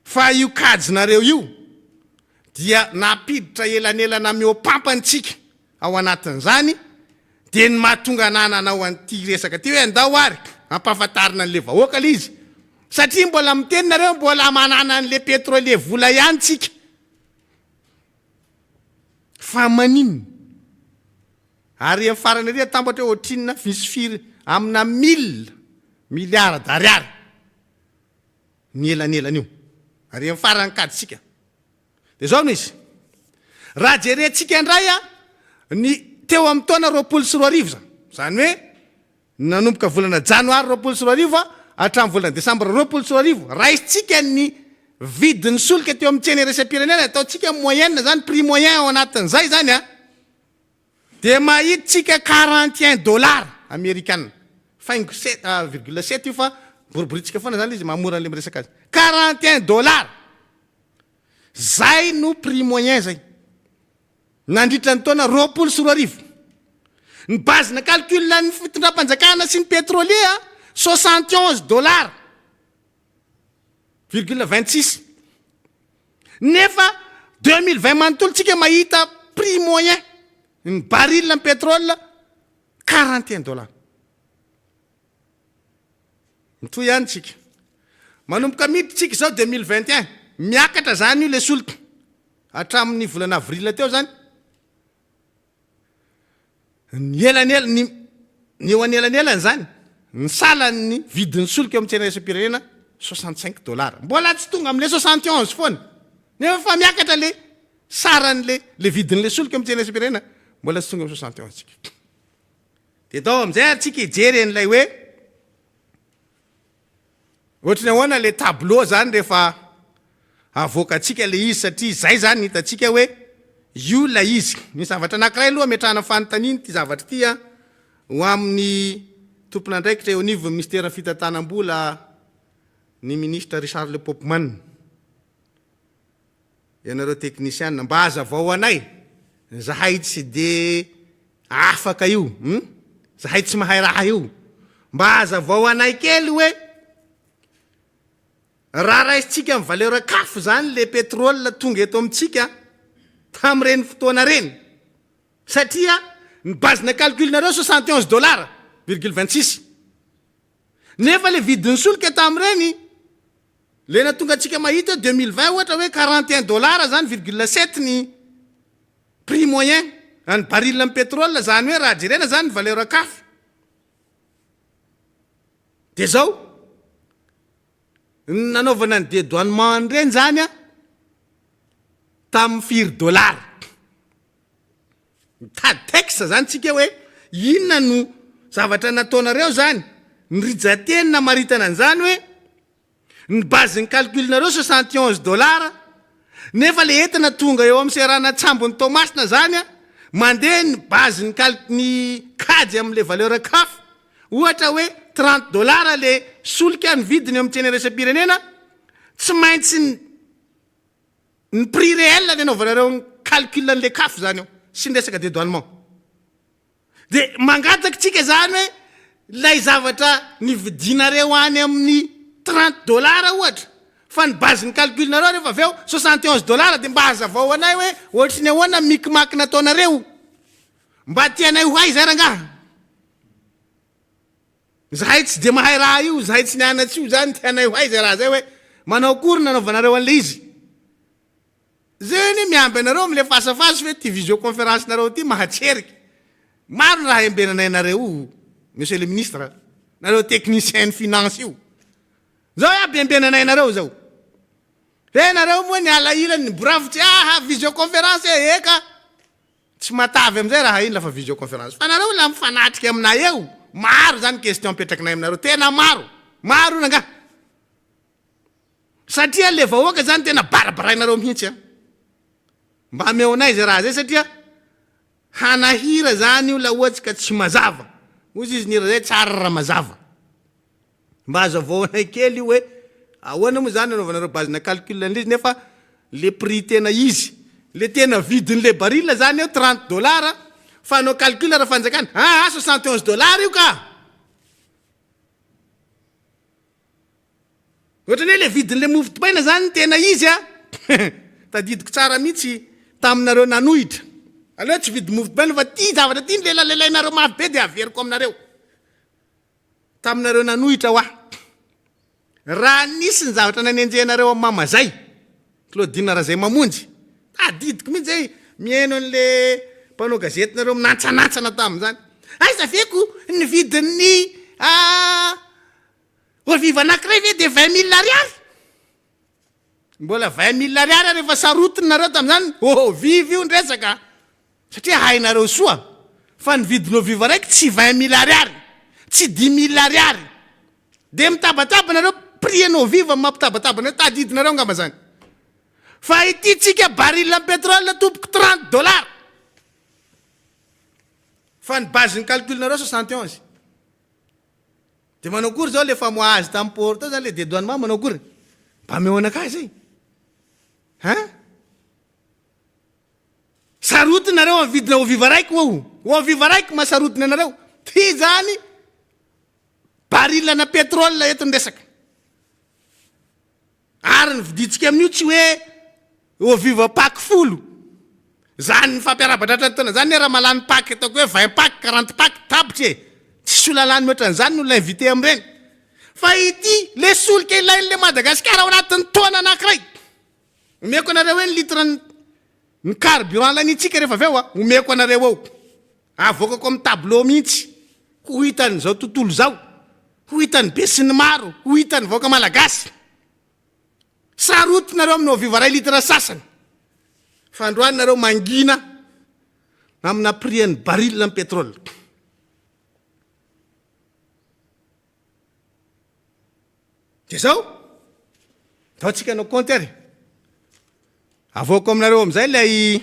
fa io kajinareo io dia napiditra elanelana miopampanytsika ao anatin'izany de ny mahatonga nananao an'ity resaka ty hoe andao ary ampahafantarina an'le vahoaka le izy satria mbola miteninareo mbola manana an'le pétrolier vola ihany tsika fa maninona ary amin'ny farany ary tambatra hoe ohatrinina misy firy amina 1000 milliards d'ariary ny elanelana io ary amin'ny farany kaditsika de zao no izy raha jerentsika indray ny teo amin'ny taona 24 zany hoe nanomboka volana janoary 24 hatramin'ny volana desambra 24 raha isitsika ny vidiny solika teo amin'ny tsena resam-pirenena ataotsika moyenne zany prix moyen ao anatin'izay zany de mahiditsika 41 dollars américaine faingo 7,7 io fa boriboritsika foana zany izy mamora an'le miresaka azy 41 dollars zay no prix moyen zay nandritra ny taona 24 ny base na calcul ny fitondram-panjakana sy ny pétrolier 71 dollars virgule 26 nefa 2020 manontolo tsika mahita prix moyen ny baril ny pétrole 41 dollars mito ihany tsika manomboka miditra tsika zao 2021 miakatra zany io le solika hatramin'ny volana avril teo zany ny elanela ny eo anelanelany zany ny salan'ny vidiny solika eo amin'ny tsena resam-pirenena 65 dollars mbola tsy tonga amin'le 71 foana nefa fa miakatra le saran'le vidin'le solika eo amin'ny tsena resam-pirenena mbola tsy tonga amin'ny 61 tsika de tao am'izay atsika ijery an'ilay hoe ohatrany ahoana le tableau zany rehefa avoaka atsika le izy satria zay zany hitatsika hoe io la izy ny zavatra anankiray aloha metrahana fanontaniany ty zavatra ty ho amin'ny tompona andraikitra eo anivo ministère fitantanam-bola ny ministre Richard Le Popman ianareo technicien mba hazavao anay zahay tsy de afaka io zahay tsy mahay raha io mba hazavao anay kely hoe raha raisitsika amin'ny valeur kafo zany le pétrole tonga eto amintsika tam'ireny fotoana reny satria ny base-na calculnareo 71 dollars virgule 26 nefa le vidiny solika tam'ireny le natonga atsika mahita 2020 ohatra hoe 41 dollars zany virgule 7 ny prix moyen any baril amin'ny pétrole zany hoe raha jerena zany ny valeur kafo de zao nanaovana ny dédouanement reny zany tamin'ny firy dollars Mitady texte zany tsika hoe inona no zavatra nataonareo zany, ny rijatenina maritana an'izany hoe ny bazin'ny calculnareo $71, nefa le entana tonga eo amin'ny serana tsambony Tomasina zany a mandeha ny bazin'ny ny kajy amin'le valeur kaf, ohatra hoe $30 le solika ny vidiny amin'ny tsena iraisam-pirenena, tsy maintsy ny prix réel le anaovanareo ny calcul an'le kaf zany eo sy ny resaka dédouanement. De mangataky tsika zany hoe lay zavatra nividinareo any amin'ny $30 ohatra, fa ny bazin'ny calculnareo rehefa avy eo $71 de mba hazavao anay hoe ohatry ny ahoana mikimaky nataonareo, mba tianay ho hay zay rangaha. Zahay tsy de mahay raha io, zahay tsy nianatsy io zany tianay ho hay zay raha zay hoe manao akory nanaovanareo an'le izy. Zany miamby anareo am'le fasafasy hoe ty visioconférence nareo ty mahatseriky. Maro raha embenanay nareo, monsieur le ministre, nareo technicien finance io. Zao aby embenanay nareo zao. Nareo moa ny alaila ny boravitsy visioconférence eka. Tsy matavy am'izay raha iny lafa visioconférence. Fa nareo la mifanatriky aminay eo. Maro zany question apetrakinay aminareo, tena maro. Maro nanga. Satria le vahoaka zany tena barabarainareo mihitsy. Mba ameonay zay raha zay satria hanahira zany io la ohatsy ka tsy mazava. Ozy izy nira zay tsara raha mazava. Mba hazavaonay kely io hoe ahoana moa zany anaovanareo bazina calcul an'izy nefa le prix tena izy, le tena vidin'le baril zany eo $30, fa anao calcul raha fanjakana $71 io ka. Ohatrany hoe le vidin'le mofo dipaina zany tena izy tadidiko tsara mihitsy taminareo nanohitra. Aleo tsy vidy mofo dipaina fa ty zavatra ty ny lelalainareo mafy be de averiko aminareo. Taminareo nanohitra wa. Raha nisy ny zavatra nanenjehanareo amin'ny mamazay, Claudine Razay Mamonjy, tadidiko mihitsy zay mihaino an'le mpanao gazetinareo minantsanantsana tamin'izany. Aiza veko ny vidin'ny oviva anankiray ve de $20,000. Mbola $20,000 rehefa sarotinareo tamin'izany. Vivy io ndresaka. Satria hainareo soa. Fa ny vidin'ny oviva raiky tsy $20,000, tsy $10,000. De mitabataba nareo prix anao viva mampitabataba nareo tadidinareo ngamba zany. Fa ity tsika baril amin'ny pétrole tompoko $30. Fa ny bazin'ny calculnareo 71. De manao akory zao le famoaha azy tamin'ny port tao zany le dédouanement manao akory? Mba mehoana ka zay. Sarotinareo amin'ny vidina oviva raiky oviva raiky masarotina anareo. Ty zany baril na pétrole eto ndresaka. Ary ny viditsika amin'io tsy hoe oviva pack folo. Zany ny fampiarabatratra taona zany raha malany pack ataoko hoe 20 pack 40 pack tabitry tsy solalany metra an'izany no l'invité am'ireny. Fa ity le solika ilain'le Madagasikara ao anatin'ny taona anankiray. Omeko anareo hoe ny litre ny carburant lanitsika rehefa avy eo omeko anareo ao. Avoakako amin'ny tableau mihitsy. Ho hitan'izao tontolo zao. Ho hitan'ny be sy ny maro. Ho hitan'ny vahoaka malagasy. Sarotinareo amin'ny oviva ray litre sasany. Fa androany nareo mangina amina prix ny baril amin'ny pétrole. De zao tsika anao compteur. Avoako aminareo am'izay lay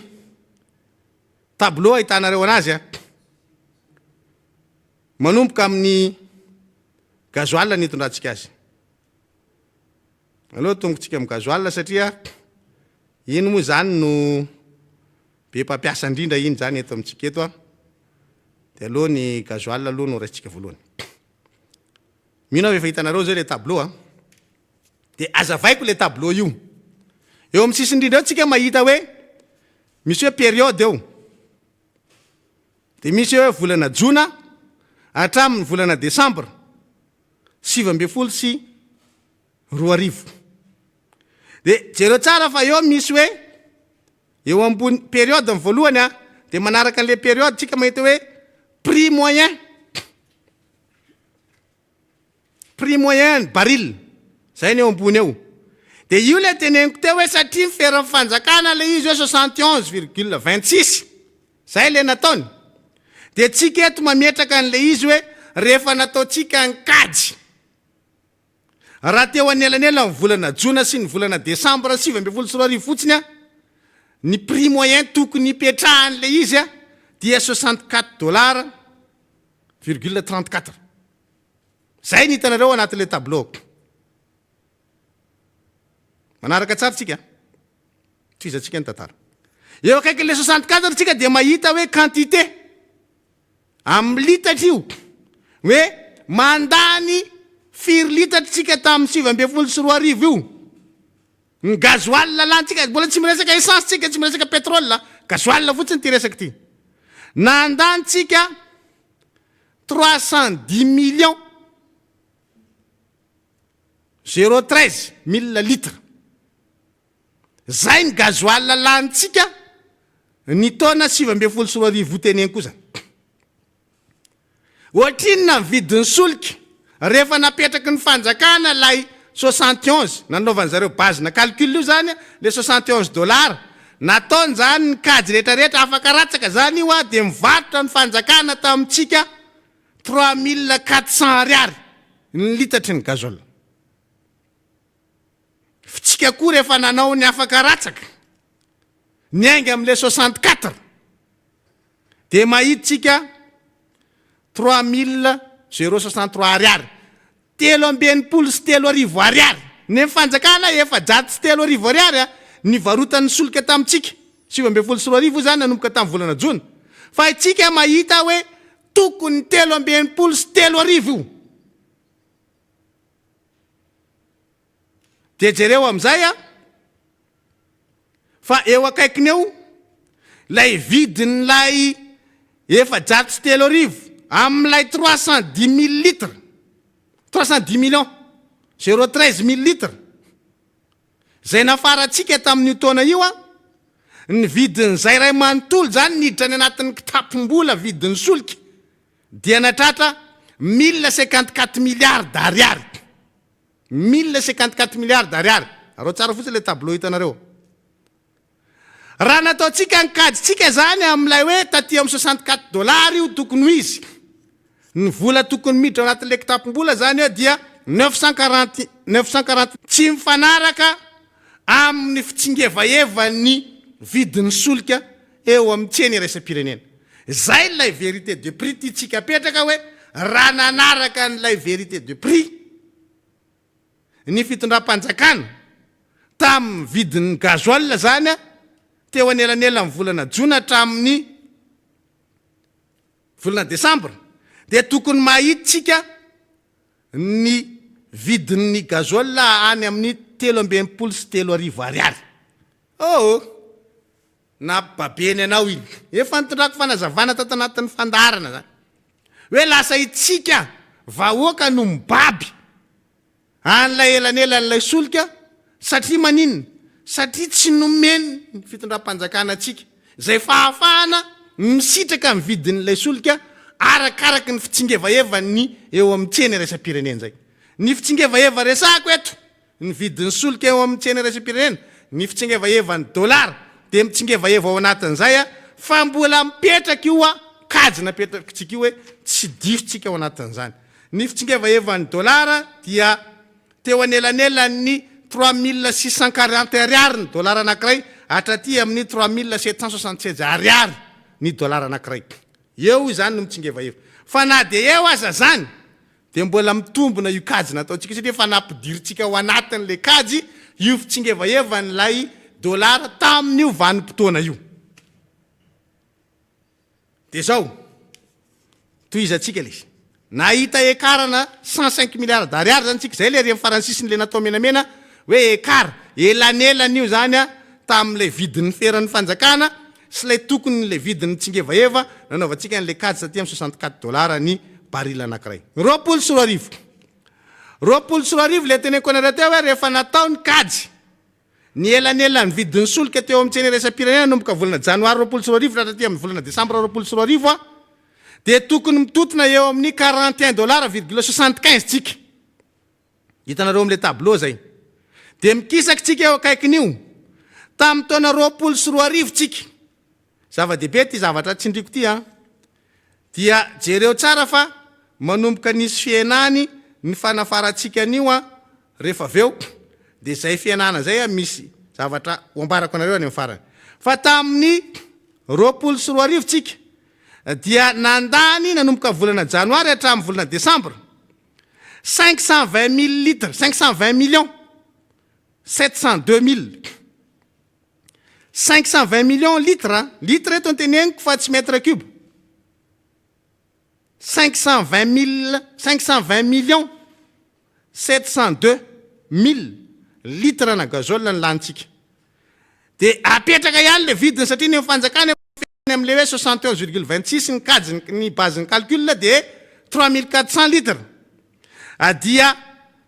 tableau ahitanareo anazy manomboka amin'ny gasoil ny itondrantsika azy. Aloha tongotsika amin'ny gasoil satria iny moa zany no be mpampiasa indrindra iny zany eto amintsika eto de aloha ny gasoil aloha no raisitsika voalohany. Mino aho efa hitanareo zao le tableau de azavaiko le tableau io. Eo amin'ny sisiny indrindra eo tsika mahita hoe misy hoe période eo. De misy hoe volana Jona hatramin'ny volana Desambra 7 sy 20. De jereo tsara fa eo misy hoe eo ambony période amin'ny voalohany de manaraka an'le période tsika mahita hoe prix moyen baril. Zay ny eo ambony eo. De io le teneniko teo hoe satria miferan'ny fanjakana le izy hoe 71,26. zay le nataony de tsika eto mametraka an'le izy hoe rehefa nataotsika nkajy raha teo anelanela ny volana jona sy ny volana desambra 7 fotsiny a ny prix moyen tokony ipetrahan'le izy a dia $64,34 zay ny hitanareo anatin'le tableau manaraka tsara tsika toizatsika ny tantara eo akaikin'le 64 tsika dia mahita hoe quantité amin'ny litatra io hoe mandany 4 litatra tsika tamin'ny 7 io ny gasoil lantsika mbola tsy miresaka essence tsika tsy miresaka pétrole gasoil fotsiny ty resaka ty nandany tsika 310 millions 013 000 litres zay ny gasoil lantsika ny taona 7 teneny kosa ohatrinona ny vidiny solika rehefa napetraky ny fanjakana lay 71 nanaovan'zareo base na calcul io zany le $71 nataony zany ny kajy rehetrarehetra afaka ratsaka zany io a de mivarotra ny fanjakana tamitsika $3,400 ny litatry ny gazoil fitsika koa rehefa nanao ny afaka ratsaka ny ainga am'le 64 de mahitsika $3,063 $3,000 ny fanjakana efa jaty $3,000 ny varotany solika tamitsika 7 zany nanomboka tamin'ny volana jona fa itsika mahita hoe tokony $3,000 io de jereo am'izay a fa eo akaikiny eo lay vidiny lay efa jaty sy $3,000 am'lay 310 000 litres 310 millions 013 000 litres zay nafaratsika tamin'io taona io a ny vidiny zay ray manontolo zany niditra ny anatin'ny kitapom-bola vidiny solika dia natratra $1,054 milliards $1,054 milliards arao tsara fotsiny le tableau hitanareo raha nataotsika nkajytsika zany am'lay hoe taty am $64 io tokony ho izy ny vola tokony miditra anatin'le kitapom-bola zany eo dia 940 tsy mifanaraka amin'ny fitsingevaevany vidiny solika eo amin'ny tseny raisam-pirenena zay lay vérité de prix tiatsika petraka hoe raha nanaraka n'lay vérité de prix ny fitondram-panjakana tamin'ny vidiny gasoil zany a teo anelanela amin'ny volana jona hatramin'ny volana desambra de tokony mahitsika ny vidiny gasoil any amin'ny $3,000 sy $3,000 na babeny anao iny efa nitondrako fanazavana tato anatin'ny fandarana zany hoe lasa itsika vahoaka no mibaby an'lay elanelan'lay solika satria maninona satria tsy nomeny ny fitondram-panjakana atsika zay fahafahana misitraka ny vidin'lay solika arakaraky ny fitsingevaevany eo amin'ny tseny raisam-pirenena zay ny fitsingevaeva resako eto ny vidiny solika eo amin'ny tseny raisam-pirenena ny fitsingevaevany $, de mitsingevaeva ao anatin'izay a fa mbola mipetraka io a kajy napetrakytsika io hoe tsy difotsika ao anatin'izany ny fitsingevaevany $, dia teo anelanelany $3,641 ny $, anankiray hatraty amin'ny $3,776 ny $, anankiray eo zany no mitsingevaeva fa na de eo aza zany de mbola mitombona io kajy nataotsika satria fa nampidiritsika ao anatin'le kajy io fitsingevaevan'lay $, tamin'io vanim-potoana io de zao toizatsika le nahita ekarana $105 milliards zany tsika zay le faransisiny le natao menamena hoe ekara elanelan'io zany a tamin'le vidin'ny feran'ny fanjakana sy lay tokony le vidiny tsingevaeva nanaovantsika n'le kajy satria amin'ny $64 ny baril anankiray $20 le teneko anareo teo hoe rehefa natao ny kajy ny elanelan'ny vidiny solika teo amin'ny tseny raisam-pirenena nomboka volana janoary $20 rahatraty amin'ny volana desambra $20 a de tokony mitotona eo amin'ny $41,75 tsika hitanareo am'le tableau zay de mikisaky tsika eo akaikin'io tamin'ny taona $20 tsika Zava-dehibe ty zavatra tsindriko ty dia jereo tsara fa manomboka nisy fienany ny fanafarantsika anio rehefa aveo de zay fienana zay misy zavatra oambarako anareo any amin'ny farany. Fa tamin'ny 20 tsika dia nandany nanomboka volana janoary hatramin'ny volana décembre 520 000 litres, 520 millions 702 000 520 millions litres litre eto anteneniko fa tsy mètre cube 520 millions 702 000 litres na gazole ny lantsika. De apetraka ihany le vidiny satria ny fanjakana am'le hoe 71,26 ny kajiny ny base ny calcul de 3400 litres. Dia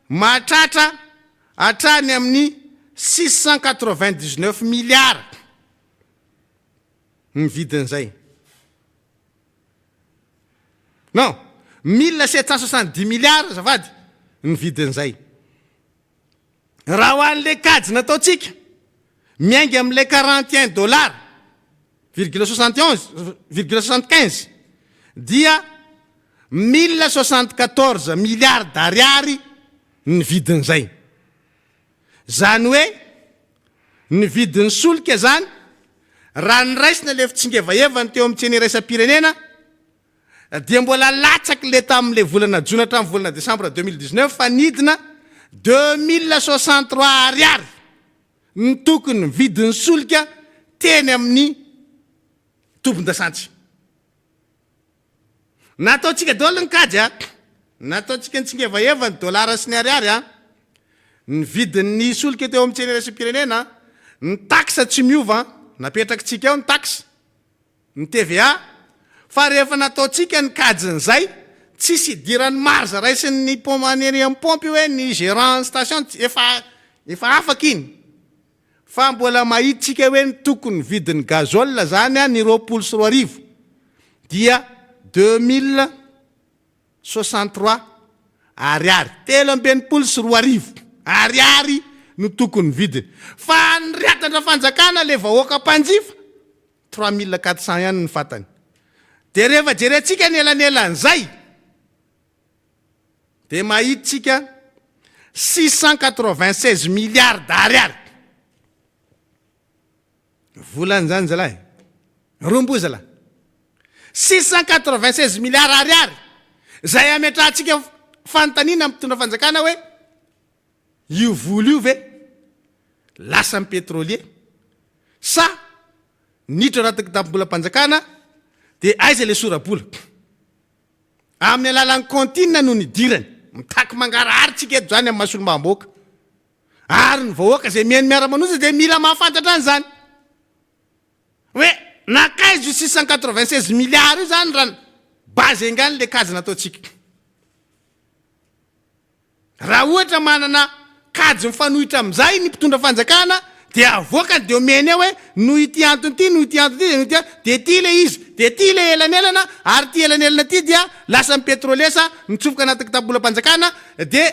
mahatratra hatrany amin'ny 699 milliards ny vidin'izay. Non, 1770 milliards zafady ny vidin'izay. Raha ho an'le kajy nataotsika miaingy am'le 41 dollars, 71,75 dia 1074 milliards d'ariary ny vidin'izay. Zany hoe ny vidin'ny solika zany raha ny raisina le fitsingevaevany teo amin'ny tseny raisam-pirenena dia mbola latsaky le tamin'le volana jona hatramin'ny volana décembre 2019 fa nidina 2063 ariary ny tokony vidin'ny solika teny amin'ny tombon-dasantsy. Nataotsika daholo ny kajy nataotsika ny tsingevaevany dolara sy ny ariary ny vidin'ny solika teo amin'ny tseny raisam-pirenena ny taxe tsy miova napetraky tsika eo ny taxe ny TVA fa rehefa nataotsika ny kajin'izay tsisy idirany marge raisin'ny pomaneny amin'ny pompy hoe ny gérant station efa afaka iny fa mbola mahitsika hoe ny tokony vidin'ny gazole zany ny 24 dia 2063 ariary 324 ariary no tokony vidiny. Fa ny riatatra fanjakana le vahoaka mpanjifa 3400 ihany ny fatany. De rehefa jerentsika ny elanelan'izay de mahitsika 696 milliards d'ariary. Volany zany zalahy. Rombo zalahy. 696 milliards ariary. Zay ametrahantsika fanontaniana mitondra fanjakana hoe io vola io ve lasa amin'ny pétrolier sa nitra anaty kitapo-bolam-panjakana de aiza le sora-bola amin'ny alalan'ny contine no ny dirany mitaky mangarahary tsika eto zany amin'ny masolo-mbahoaka ary ny vahoaka zay mihaino miara-manoza de mila mahafantatra an'izany hoe nakaizy 696 milliards io zany raha base engany le kazy nataotsika. Raha ohatra manana kajy mifanohitra am'izay ny mpitondra fanjakana de avoaka de omeny eo hoe no ity antony ty no ity antony ty de ty le izy de ty le elanelana ary ty elanelana ty dia lasa amin'ny pétrolier sa mitsofoka anaty kitapo-bolam-panjakana de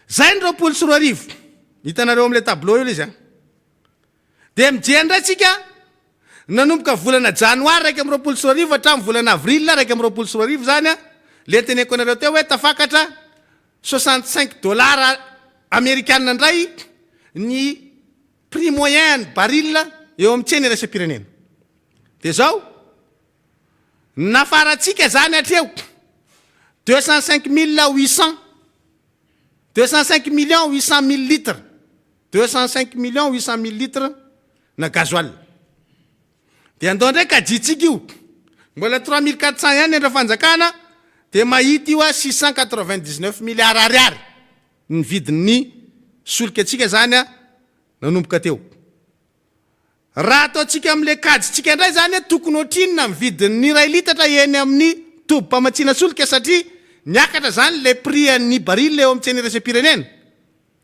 zay ny 24 hitanareo am'le tableau io le izy de mijendra tsika nanomboka volana janoary raiky amin'ny 24 hatramin'ny volana avril raiky amin'ny 24 zany le teneko anareo teo hoe tafakatra 65 dollars américaine ndray ny prix moyen baril eo amin'ny tseny raisam-pirenena. De zao nafaratsika zany hatreo 205 800 205 millions 800 000 litres 205 millions 800 000 litres na gasoil. De andao ndraiky ajitsika io mbola 3400 ihany endra fanjakana de mahita io 699 milliards ariary ny vidin'ny solika atsika zany nanomboka teo. Raha ataotsika am'le kajitsika indray zany tokony otrinona amin'ny vidin'ny ray litatra eny amin'ny tobo-pamatsiana solika satria niakatra zany le prix an'ny baril eo amin'ny tseny raisam-pirenena.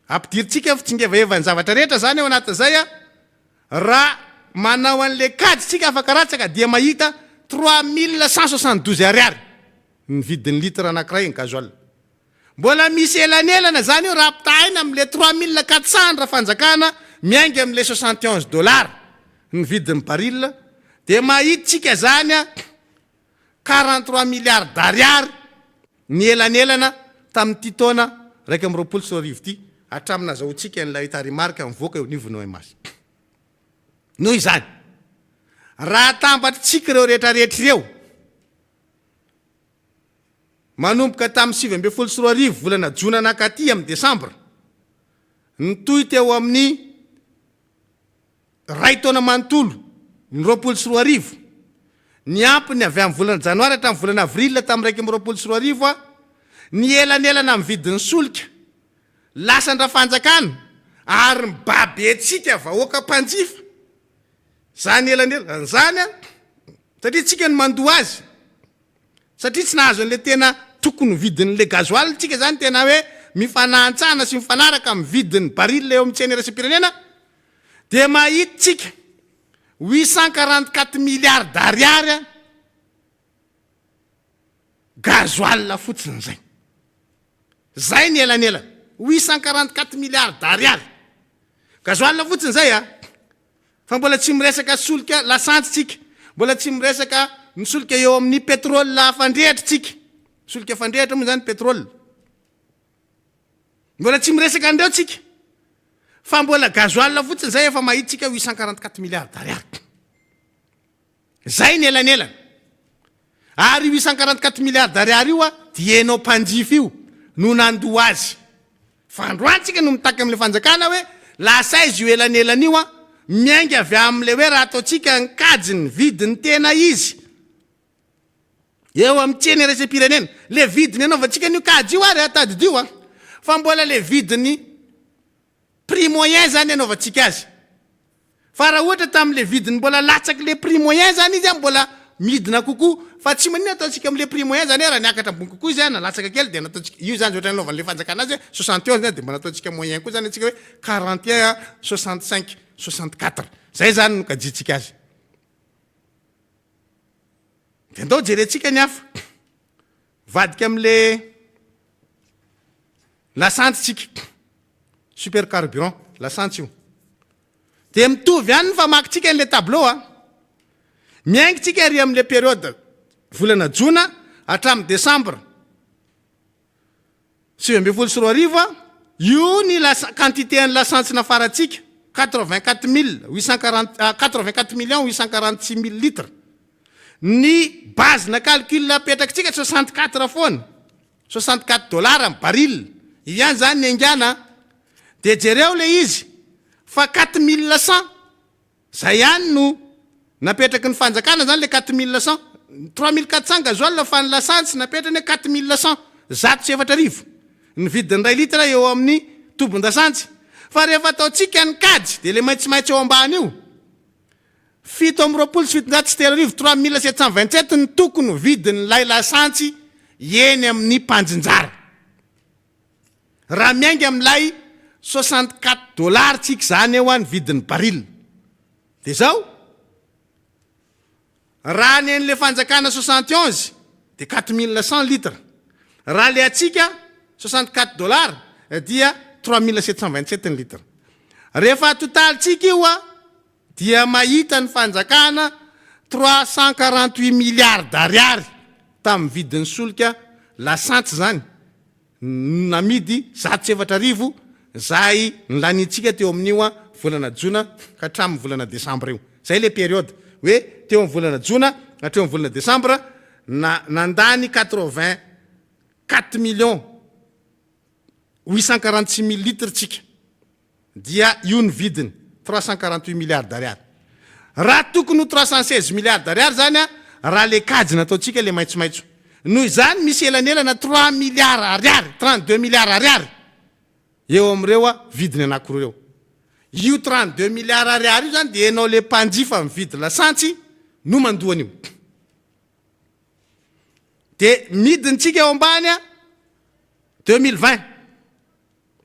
Ampidiritsika fitsingevaeva ny zavatra rehetra zany eo anatin'izay raha manao an'le kajitsika afaka ratsaka dia mahita 3172 ariary ny vidin'ny litre anankiray ny gasoil. Mbola misy elanelana zany io raha apitahina am'le 3400 raha fanjakana miaingy am'le 71 dollars ny vidin'ny baril de mahitsika zany a 43 milliards d'ariary ny elanelana tamin'ity taona 2020 ty atramina zaotsika n'lay tarimarika mivoaka eo nivonao masy noho izany raha tambatritsika reo rehetrarehetra ireo manomboka tamin'ny 2024 volana jona nakaty amin'ny desambra nitoy teo amin'ny ray taona manontolo ny 2024 ny ampiny avy amin'ny volana janoary hatramin'ny volana avril tamin'ny 2024 a ny elanelana amin'ny vidin'ny solika lasa ndrafanjakana ary mibabetsika vahoaka mpanjifa zany elanelana zany a satria tsika ny mandoa azy satria tsy nahazo an'le tena tokony vidin'le gazoaly tsika zany tena hoe mifanantsana sy mifanaraka amin'ny vidin'ny baril eo amin'ny tsena iraisam-pirenena de mahita tsika 844 milliards d'ariary gazoaly fotsiny zay ny elanelana 844 milliards d'ariary gazoaly fotsiny zay fa mbola tsy miresaka solika lasantsy tsika mbola tsy miresaka ny solika eo amin'ny pétrole fandrehatra tsika solika fandrehatra moa zany pétrole mbola tsy miresaka andreo tsika fa mbola gazoaly fotsiny zay efa mahitsika 844 milliards d'ariary zay ny elanelana ary 844 milliards d'ariary io dienao mpanjifa io no nandoa azy fandroantsika no mitaka amin'le fanjakana hoe lasa izy io elanelana io miainga avy amin'le hoe raha ataotsika nkajiny vidiny tena izy eo amin'ny tsena iraisam-pirenena le vidiny anaovantsika n'io kajy io ary atadidio fa mbola le vidiny prix moyen zany anaovantsika azy fa raha ohatra tamin'le vidiny mbola latsaky le prix moyen zany izy mbola midina kokoa fa tsy manina ataotsika amin'le prix moyen zany raha niakatra ambony kokoa izy nalatsaka kely de nataotsika io zany ohatra nanaovan'le fanjakana azy 71 de mba nataotsika moyen koa zany atsika hoe 41 65 64 zay zany no kajitsika azy de ndao jerentsika ny hafa vadika amin'le lasantsy tsika super carburant lasantsy io de mitovy ihany fa makitsika an'le tableau miaingitsika ary amin'le période volana jona hatramin'ny desambra 2024 io ny quantité ny lasantsy nafaratsika 84 millions 846 000 litres ny base na calcul apetrakatsika 64 foana 64 dollars amin'ny baril ihany zany ny angana de jereo le izy fa 4100 zay ihany no napetraky ny fanjakana zany le 4100 3400 gazoaly fa ny lasantsy napetrany 4100 zato sy efatra arivo ny vidin'ny ray litra eo amin'ny tobon-dasantsy fa rehefa ataotsika ny kajy de le maitsymaitsy eo ambany io 3727 ny tokony vidiny lay lasantsy eny amin'ny mpanjinjara raha miainga amin'lay 64 dollars tsika zany eo any vidin'ny baril de zao raha ny en'le fanjakana 71 de 4100 litres raha le atsika 64 dollars dia 3727 litres rehefa totalitsika io dia mahita ny fanjakana 348 milliards d'ariary tamin'ny vidin'ny solika lasantsy zany namidy 770 zay nlanitsika teo amin'io volana jona ka hatramin'ny volana desambra io zay le période hoe teo amin'ny volana jona hatreo amin'ny volana desambra nandany 84 millions 846 000 litres tsika dia io ny vidiny 348 milliards d'ariary raha tokony ho 316 milliards d'ariary zany raha le kajy nataotsika le maitsomaitso noho izany misy elanelana 3 milliards ariary 32 milliards ariary eo amin'ireo vidiny anankiroa reo io 32 milliards ariary io zany de enao le mpanjifa mividy lasantsy no mandoan'io de midintsika eo ambany 2020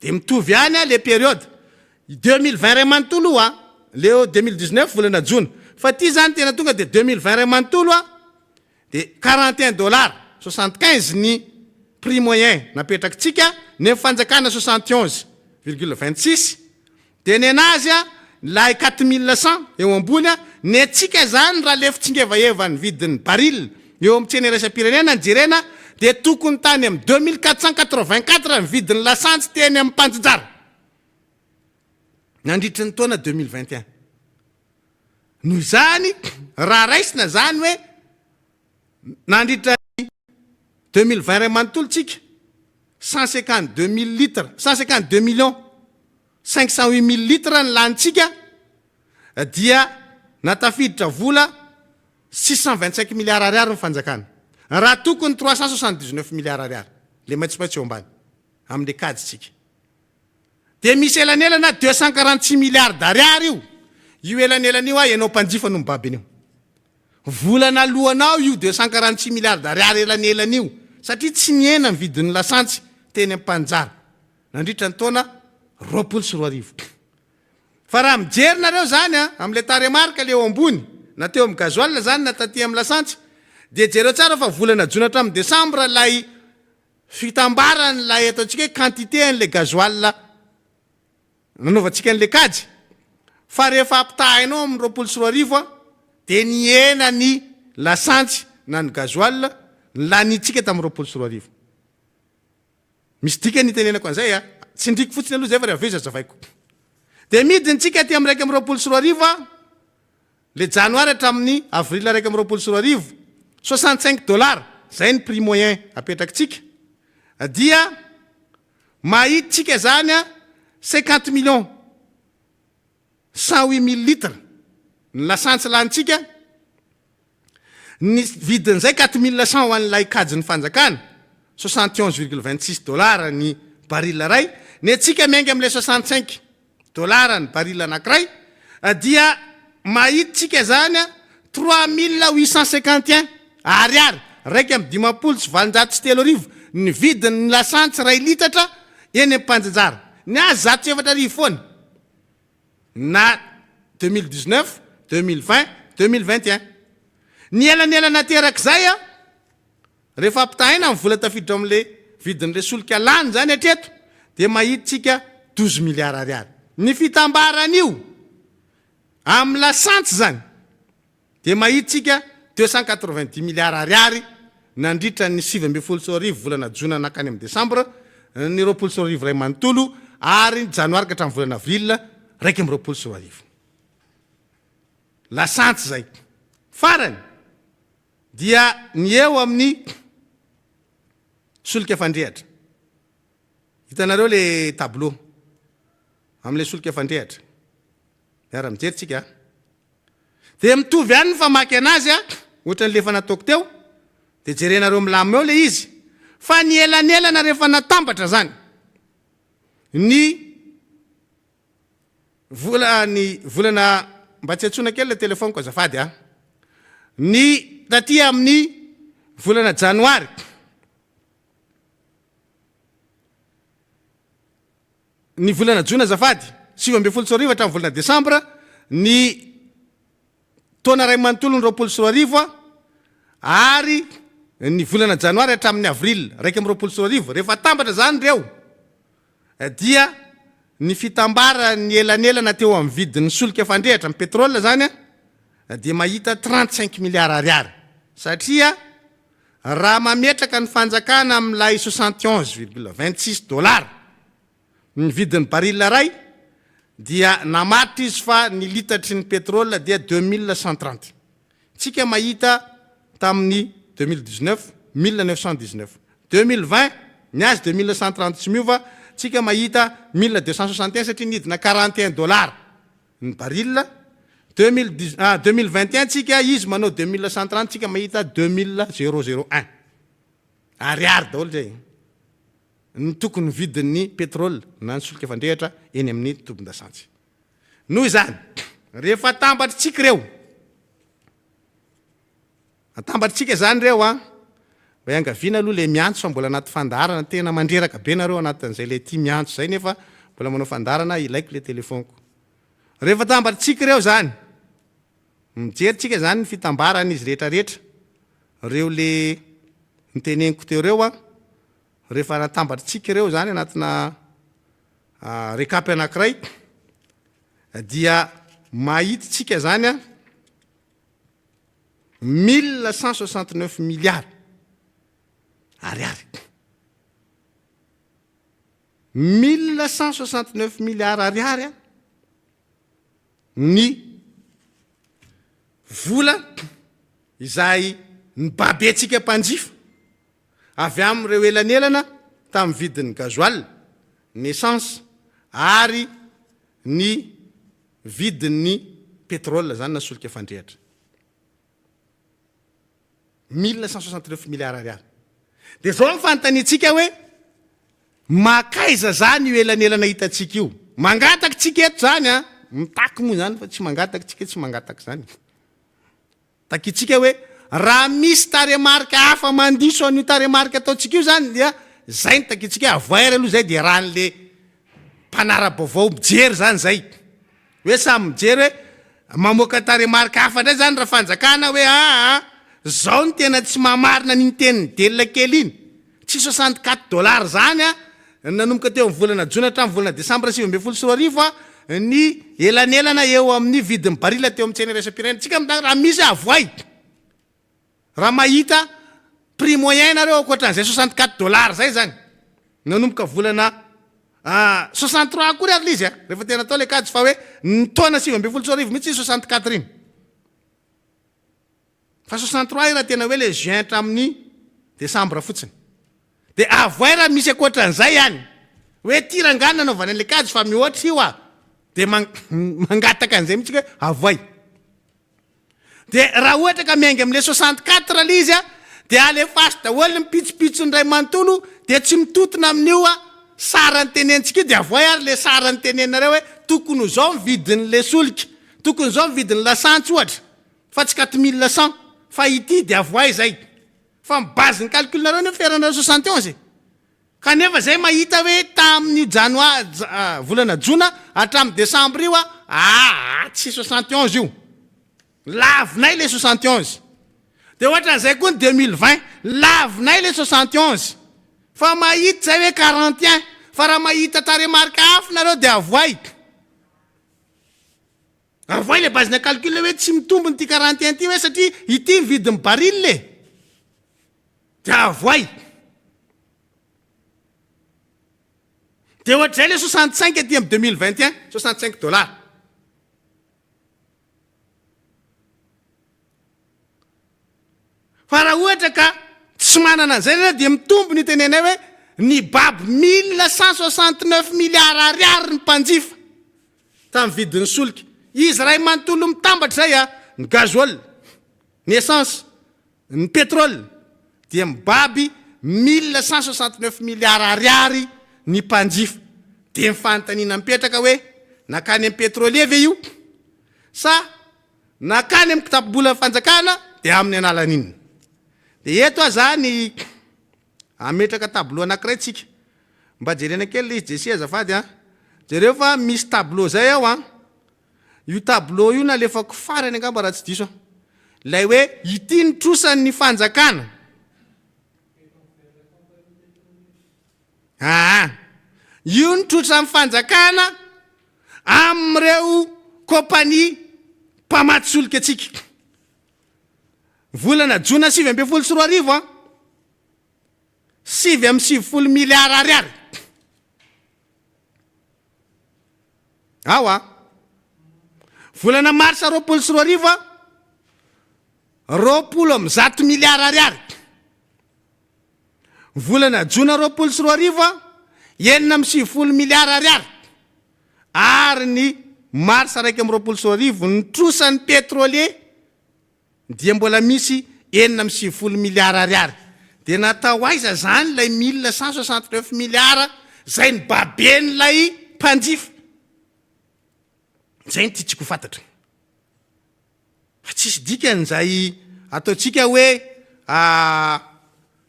de mitovy ihany le période 2020 ray manontolo leo 2019 volana jona fa ty zany tena tonga de 2020 ray manontolo de 41 dollars 75 ny prix moyen napetrakatsika ny fanjakana 71,26 de ny anazy lay 4100 eo ambony a ny atsika zany raha le fitsingevaeva ny vidin'ny baril eo amin'ny tsena iraisam-pirenena ny jerena dia tokony tany amin'ny 2484 ny vidin'ny lasantsy teny amin'ny mpanjijara nandritry ny taona 2021 noho izany raha raisina zany hoe nandritra 2020 ray manontolo tsika 152 000 litres 152 millions 508 000 litres ny lanitsika dia natafiditra vola 625 milliards ariary ny fanjakana raha tokony 379 milliards ariary le maitsomaitsy eo ambany amin'le kaditsika dia misy elanelana 246 milliards d'ariary io elanelana io a ianao mpanjifa no mibaby an'io volana alohanao io 246 milliards d'ariary elanelana io satria tsy niena ny vidin'ny lasantsy teny ampanjara nandritra ny taona 24 fa raha mijerinareo zany a am'le taremarka le eo ambony na teo amin'ny gazoil zany na taty amin'ny lasantsy dia jereo tsara fa volana jona hatramin'ny desambra lay fitambarany lay ataontsika hoe quantité an'le gazoil nanaovantsika an'le kajy fa rehefa ampitahainao amin'ny 24 a dia niena ny lasantsy na ny gazoil lanitsika tamin'ny 24 misy dika nitenenako an'izay a tsy ndriky fotsiny aloha zay fa reha veza zavaiko dia midintsika ty amin'ny raiky amin'ny 24 a le janoary hatramin'ny avril raiky amin'ny 24 $65 zay ny prix moyen apetrakitsika dia mahititsika zany a 50 millions 108 000 litres ny lasantsy lanitsika ny vidin'izay 4100 ho an'lay kajy ny fanjakana $71,26 ny baril ray ny atsika miainga amin'le $65 ny baril anankiray dia mahititsika zany a 3851 ariary raiky amin'ny 730 ny vidin'ny lasantsy ray litatra eny ampanjajara ny azy 104 foana na 2019 2020 2021 ny elanelana terak'izay a rehefa ampitahaina amin'ny vola tafiditra amin'le vidin'le solika lany zany hatreto dia mahititsika 12 milliards ariary ny fitambaran'io amin'ny lasantsy zany dia mahititsika 290 milliards ariary nandritra ny 7 volana jona nakany amin'ny desambra ny 24 ray manontolo ary janoary ka hatramin'ny volana avril raiky amin'ny 24 lasantsy zay farany dia ny eo amin'ny solika fandrehatra hitanareo le tableau amin'le solika fandrehatra miara mijeritsika dia mitovy ihany ny famaky anazy a ohatran'ny lefa nataoko teo dia jerenareo milamina eo le izy fa ny elanelana rehefa natambatra zany ny volana mba tsy antsona kely le telefoniko azafady a ny taty amin'ny volana janoary ny volana jona azafady 7 hatramin'ny volana desambra ny taona ray manontolo ny 24 ary ny volana janoary hatramin'ny avril raiky amin'ny 24 rehefa tambatra zany reo dia ny fitambara ny elanelana teo amin'ny vidin'ny solika fandrehatra amin'ny petrole zany a dia mahita 35 milliards ariary satria raha mametraka ny fanjakana amin'ilay $71,26 ny vidin'ny baril ray dia namaritra izy fa ny litatry ny petrole dia 2130 tsika mahita tamin'ny 2019 1919 2020 ny azy 2130 tsy miova tsika mahita 1261 satria nidina $41 ny baril 2021 tsika izy manao 2130 tsika mahita 2001 ariary daholo zay ny tokony vidin'ny petrole na ny solika fandrehatra eny amin'ny tombon-dasantsy noho izany rehefa tambatritsika reo atambatritsika zany reo a mba iangaviana aloha le miantso fa mbola anaty fandarana tena mandreraka be nareo anatin'izay le tia miantso zay nefa mbola manao fandarana ilaiko le telefoniko rehefa tambatritsika reo zany mijeritsika zany ny fitambaran'izy rehetrarehetra reo le niteneniko teo reo a rehefa natambatritsika reo zany anatina rekapy anankiray dia mahititsika zany a 1169 milliards ariary 1169 milliards ariary a ny vola izay ny babetsika mpanjifa avy am'ireo elanelana tamin'ny vidin'ny gazoil ny essence ary ny vidin'ny pétrole zany na solika fandrehatra 1169 milliards ariary de zao mifanotanitsika hoe makaiza zany io elanelana hitatsika io mangataky tsika eto zany a mitaky moa zany fa tsy mangataky tsika tsy mangataky zany takitsika hoe raha misy taremarika hafa mandiso an'io taremarika ataotsika io zany dia zay ny takitsika avoire aloha zay de raha n'le mpanara-baovao mijery zany zay hoe samy mijery hoe mamoaka taremarika hafa ndray zany raha fanjakana hoe zao ny tena tsy mamarina n'iny teniny delina kely iny tsy $64 zany a nanomboka teo amin'ny volana jona hatramin'ny volana desambra 2024 a ny elanelana eo amin'ny vidin'ny barila teo amin'ny tsena resam-pirenena tsika mitany raha misy avoay raha mahita prix moyen nareo akoatran'izay $64 zay zany nanomboka volana 63 akory ary lizy a rehefa tena atao le kajy fa hoe ny taona 2024 mihitsy 64 iny fa 63 raha tena hoe le juin hatramin'ny desambra fotsiny de avoay raha misy akoatran'izay ihany hoe tirangana anaovana an'le kajy fa mihoatra io a de mangataka an'izay mihitsy hoe avoay de raha ohatra ka miainga am'le 64 lizy a de alefasy daholo ny pitsopitsony ray manontolo de tsy mitotona amin'io a sarany tenentsika io de avoay ary le sarany tenenareo hoe tokony zao mividin'le solika tokony zao mividin'ny lasantsy ohatra fa tsy 4100 fa ity de avoay zay fa mibazy ny calculnareo ny feranareo 71 kanefa zay mahita hoe tamin'ny janoary volana jona hatramin'ny desambra io a tsy 71 io lavinay le 71 de ohatran'izay koa ny 2020 lavinay le 71 fa mahita zay hoe 41 fa raha mahita taremarika hafa nareo de avoay le bazina calcul hoe tsy mitombony ty 41 ty hoe satria ity mividin'ny baril le de avoay de ohatr'izay le 65 aty amin'ny 2021 $65 fa raha ohatra ka tsy manana an'izay reo de mitombo ny tenenay hoe ny baby 1169 milliards ariary ny mpanjifa tamin'ny vidin'ny solika izy ray manontolo mitambatra zay a ny gazoil ny essence ny pétrole dia mibaby 1169 milliards ariary ny mpanjifa de mifanontaniana mipetraka hoe nakany amin'ny pétrolier ve io sa nakany amin'ny kitapobola fanjakana de amin'ny analan'iny de eto a zany ametraka tableau anankiray tsika mba jerena kely izy jesie azafady a jereo fa misy tableau zay ao a io tableau io nalefako farany angamba raha tsy diso lay hoe ity ny trosan'ny fanjakana io ny trosan'ny fanjakana am'ireo kompania mpamaty solika atsika volana jona 7 a 7 milliards ariary awa volana marsa 24 a 100 milliards ariary volana jona 24 a 9 milliards ariary ary ny marsa raiky amin'ny 24 ny trosan'ny pétrolier dia mbola misy 9 milliards ariary de natao aiza zany lay 1169 milliards zay ny baben'lay mpanjifa zay ny tiatsiko fantatra fa tsisy dikan'izay ataotsika hoe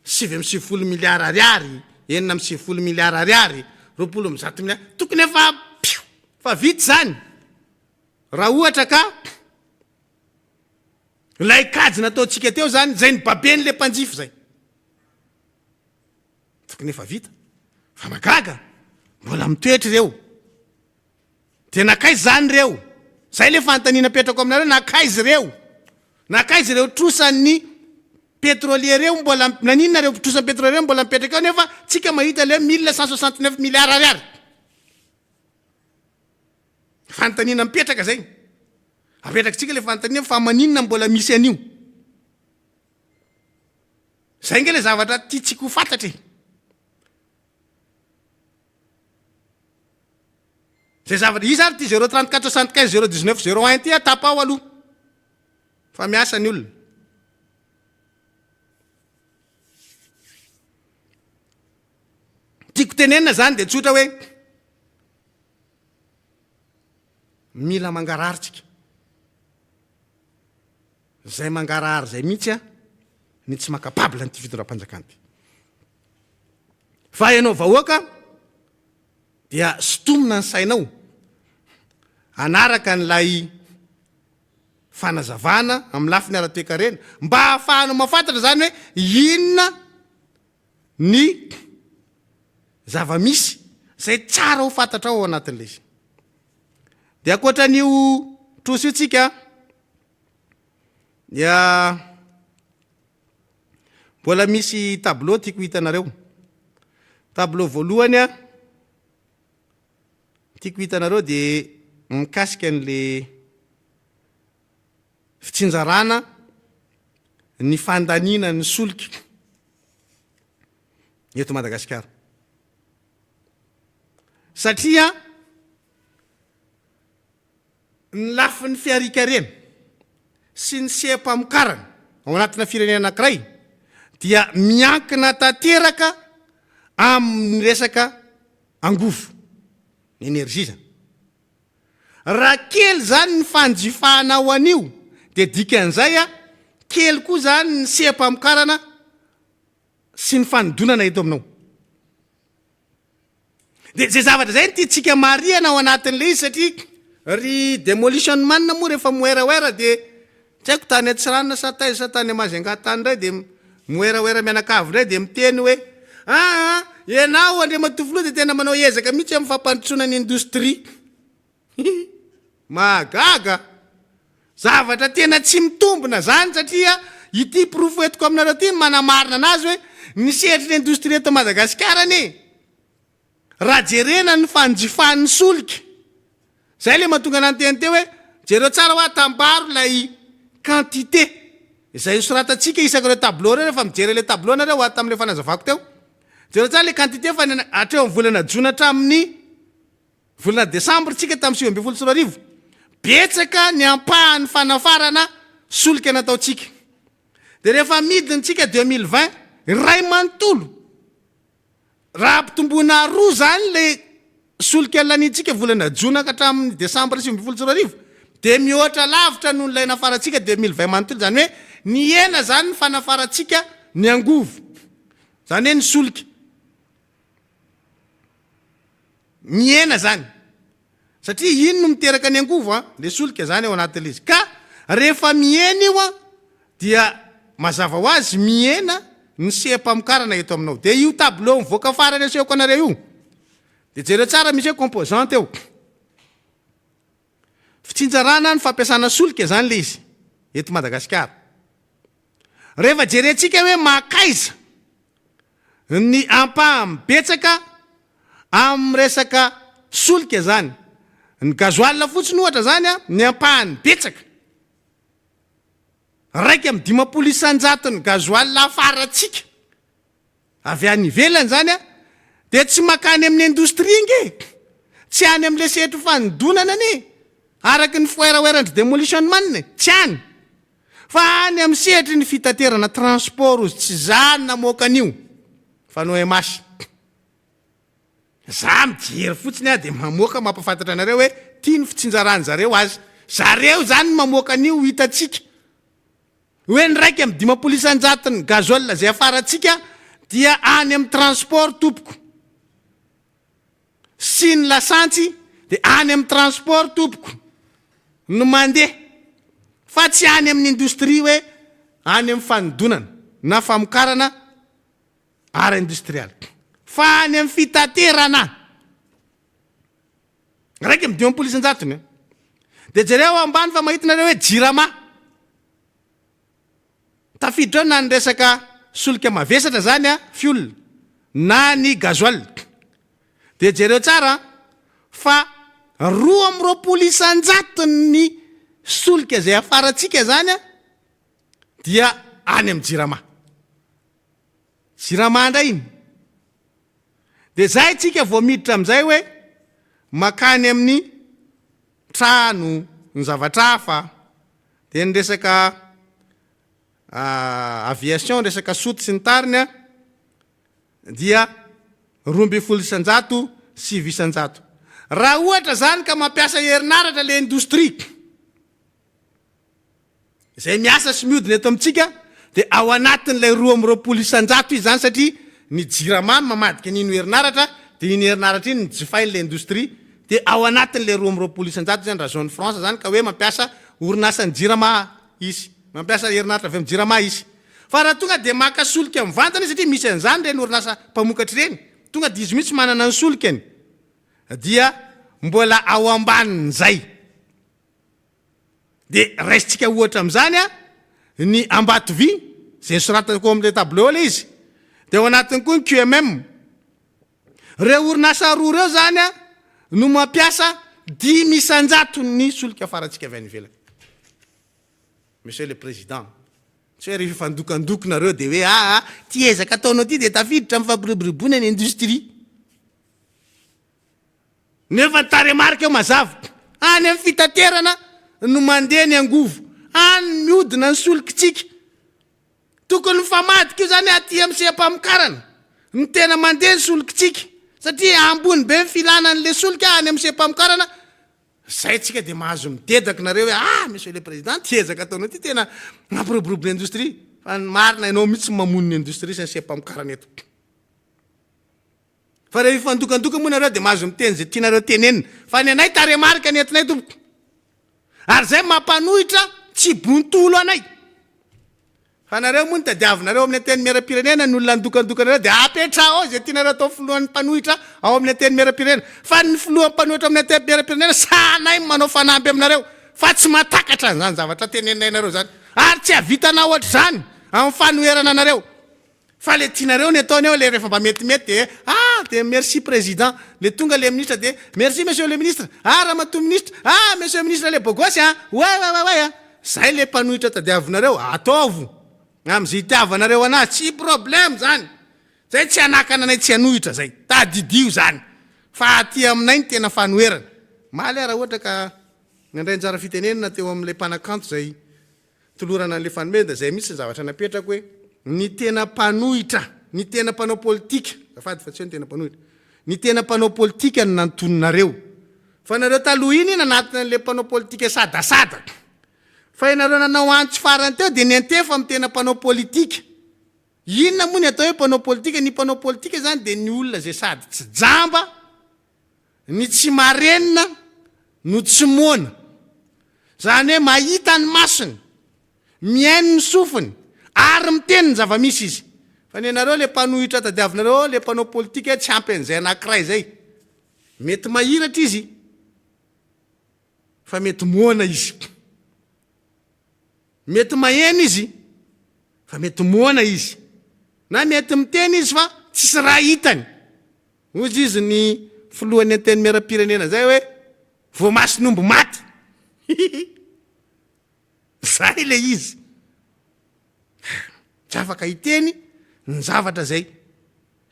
7 milliards ariary 9 milliards ariary 20 milliards tokony fa vity zany raha ohatra ka lay kajy nataotsika teo zany zay ny baben'le mpanjifa zay tokony efa vita fa magaga mbola mitoetry reo de nakaizy zany reo zay le fantaniana petrako aminareo nakaizy reo trosan'ny pétrolier reo mbola naninareo trosan'ny pétrolier reo mbola mipetraka ao nefa tsika mahita le 1169 milliards ariary fantaniana mipetraka zay apetrakatsika le fantaniana fa maninona mbola misy an'io zay nge le zavatra tiatsika ho fantatra zay zavatra izy ary ty 034 75 019 01 ty tapa ao aloha fa miasa ny olona tiako tenenina zany de tsotra hoe mila mangararitsika zay mangarahary zay mihitsy ny tsy makapabla ny ty fitondram-panjakana ty fa ianao vahoaka dia sitomina ny sainao anaraka n'lay fanazavana amin'ny lafiny ara-toekarena mba hahafahanao mafantatra zany hoe inona ny zava-misy zay tsara ho fantatra ao anatin'le izy de akoatran'io troso io tsika dia mbola misy tableau tiako hitanareo tableau voalohany tiako hitanareo de mikasika an'le fitsinjarana ny fandanina ny solika eto Madagasikara satria ny lafin'ny fiarikarena sy ny sepa-mokarana ao anatina firenena anankiray dia miankina tanteraka amin'ny resaka angovo ny energia zany raha kely zany ny fanjifahana ao an'io de dikan'izay kely koa zany ny sepa-mokarana sy ny fanodonana eto aminao de zay zavatra zay ty tsika mariana ao anatin'le izy satria ry demolition man moa rehefa moeraoera de tsy haiko tany Atsiranana sa taiza sa tany Majunga tany ray de moeraoera mianakavy ray de miteny hoe ianao Andriamatofiloha de tena manao ezaka mihitsy amin'ny fampandrotsona ny indostria magaga zavatra tena tsy mitombona zany satria ity profo etiko aminareo ty manamarina anazy hoe ny sehatry ny indostria eto Madagasikara raha jerena ny fanjifan'ny solika zay le mahatonga ananteny teo hoe jereo tsara hoa tambaro lay quantité zay soratatsika isaka reo tableau reo rehefa mijery le tableau nareo ho tam'le fanazavako teo jereo tsara le quantité fa atreo amin'ny volana jona hatramin'ny volana décembre tsika tamin'ny 2024 betsaka ny ampahan'ny fanafarana solika nataotsika de rehefa midiny tsika 2020 ray manontolo raha mpitombona roa zany le solika lanitsika volana jona ka hatramin'ny décembre 2024 de mihoatra lavitra noho lay nafaratsika 2020 manontolo zany hoe ny ena zany ny fanafaratsika ny angovo zany hoe ny solika miena zany satria ino no miteraka ny angovo le solika zany ao anatin'le izy ka rehefa miena io dia mazava ho azy miena ny sepa-mokarana eto aminao de io tableau mivoaka farany asehoko anareo io de jereo tsara misy hoe composante eo fitsinjarana ny fampiasana solika zany le izy eto Madagasikara rehefa jerentsika hoe makaiza ny ampahambetsaka amin'ny resaka solika zany ny gazoal fotsiny ohatra zany ny ampahany betsaka raiky amin'ny 50 isanjato ny gazoal afaratsika avy any ivelany zany de tsy makany amin'ny indostria nge tsy any amin'le sehatry fanodonana araky ny foeraoerandry demolition man tsy any fa any amin'ny sehatry ny fitaterana transport ozy tsy zany namoaka an'io fa no emasy za mijery fotsiny de mamoaka mampafantatra anareo hoe tia ny fitsinjarany zareo azy zareo zany mamoaka an'io hitatsika hoe ny raiky amin'ny 50 isanjato ny gazoil zay afaratsika dia any amin'ny transport tompoko sy ny lasantsy de any amin'ny transport tompoko no mandeha fa tsy any amin'ny indostria hoe any amin'ny fanodonana na famokarana ara industrial fa any amin'ny fitaterana raiky am 20 isan-jatony de jereo ambany fa mahitinareo hoe jirama tafiditra eo na ny resaka solika mavesatra zany a fiolona na ny gazoil de jereo tsara fa 2 isan-jatony solika zay afaratsika zany a dia any am jirama ndray iny de zay tsika vao miditra am'izay hoe makany amin'ny trano ny zavatra hafa de ny resaka aviation resaka soty sy ny tariny a dia 12 isan-jato 7 isan-jato raha ohatra zany ka mampiasa herinaratra le indostria zay miasa sy miodina eto amitsika de ao anatin'ilay 12 isan-jato izy zany satria ny jirama mamadika nino herinaratra de iny herinaratra iny ny jifain'le indostria de ao anatin'le 12 isan-jato zany raha zone France zany ka hoe mampiasa orinasany jirama izy mampiasa herinaratra avy amin'ny jirama izy fa raha tonga de maka solika mivantana satria misy an'izany reny orinasa mpamokatra ireny tonga de izy mihitsy manana ny solikany dia mbola ao ambanin'izay de raisitsika ohatra am'izany a ny Ambatovy zay soratako am'le tableau le izy de ao anatiny koa ny QMM reo orinasa roa reo zany a no mampiasa 10 isan-jato ny solika afaratsika avy any ivelany. Monsieur le Président, tsy hoe rehefa fandokandokona de hoe ty ezaka ataonao ty de tafiditra amin'ny fampiroboroboana ny industrie nefa taremarika eo mazava any amin'ny fitaterana no mandeha ny angovo any miodina ny solikitsika tokony mifamadika io zany aty amin'ny sempamokarana ny tena mandeha ny solikitsika satria ambony be ny filanan'le solika any amin'ny sempamokarana zay tsika de mahazo midedaka nareo hoe Monsieur le Président ty ezaka ataonao ty tena mampiroborobo industrie fa marina ianao mihitsy mamono ny industrie sy ny sempamokarana eto fa rehefa fandokandoka moa nareo de mahazo miteny zay tianareo tenenina fa ny anay taremarika ny entinay tompoko ary zay mampanohitra tsy bontolo anay fa nareo moa ny tadiavinareo amin'ny teny miara-pirenena ny olona ndokandokanareo de apetra ao zay tianareo atao filohan'ny mpanohitra ao amin'ny teny miara-pirenena fa ny filohan'ny mpanohitra amin'ny teny miara-pirenena sanay manao fanampy aminareo fa tsy matakatra zany zavatra tenenainareo zany ary tsy havitanao ohatra zany amin'ny fanoherana anareo fa le tianareo ny ataony eo le rehefa mba metimety de merci président le tonga le ministre de merci monsieur le ministre ramatoa ministre monsieur le ministre le bogosy ouais zay le mpanohitra tadiavinareo ataovo am'zay itiavanareo anazy tsy problème zany zay tsy anakana anay tsy anohitra zay tadidio zany fa aty aminay ny tena fanoherana maly raha ohatra ka nandray njara fitenenina teo amin'le mpanakanto zay tolorana an'le fanomenda zay mihitsy zavatra napetrako hoe ny tena mpanohitra ny tena mpanao politika afady fa tsy hoe ny tena mpanohitra ny tena mpanao politika no nantononareo fa nareo taloha iny nanatin'le mpanao politika sadasada fa ianareo nanao antso farany teo de ny antefa amin'ny tena mpanao politika inona moa ny atao hoe mpanao politika ny mpanao politika zany de ny olona zay sady tsy jamba ny tsy marenina no tsy moana zany hoe mahita ny masony miaino ny sofiny ary miteny ny zava-misy izy fa ny anareo le mpanohitra tadiavinareo le mpanao politika tsy ampy an'izay anankiray zay mety mahiratra izy fa mety moana izy mety maheno izy fa mety moana izy na mety miteny izy fa tsisy raha hitany ozy izy ny filohan'ny anteny miara-pirenena zay hoe voamasonombo maty zay le izy tsy afaka hiteny ny zavatra zay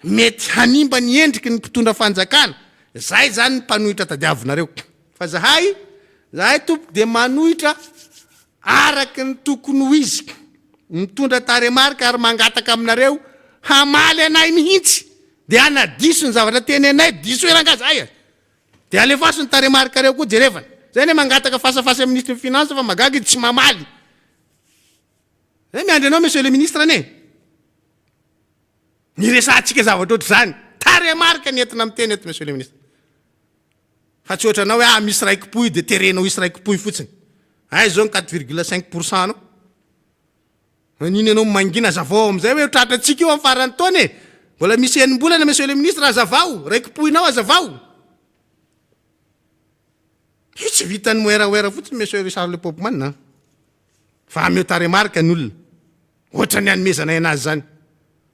mety hanimba ny endriky ny mpitondra fanjakana zay zany ny mpanohitra tadiavinareo fa zahay tompo de manohitra araky ny tokony ho izy mitondra taremarika ary mangataka aminareo hamaly anay mihitsy de anadiso ny zavatra teny anay diso erangazay de alefaso ny taremarika reo koa jerevana zay ne mangataka fasafasy amin'ny ministre finance fa magagy tsy mamaly zay miandry anao monsieur le ministre ane ny resantsika zavatra ohatry zany taremarika ny entina miteny eto monsieur le ministre fa tsy ohatra anao hoe misy raikim-poy de terenao isy raikim-poy fotsiny zao ny 4,5% anao niny anao mangina zavao am'izay hoe tratratsika io amin'ny farany taona mbola misy enim-bolana monsieur le ministre azavao raikim-poinao azavao io tsy vitany moeraoera fotsiny monsieur Richard le Popman fa ameo taremarika ny olona ohatra ny anomezana anazy zany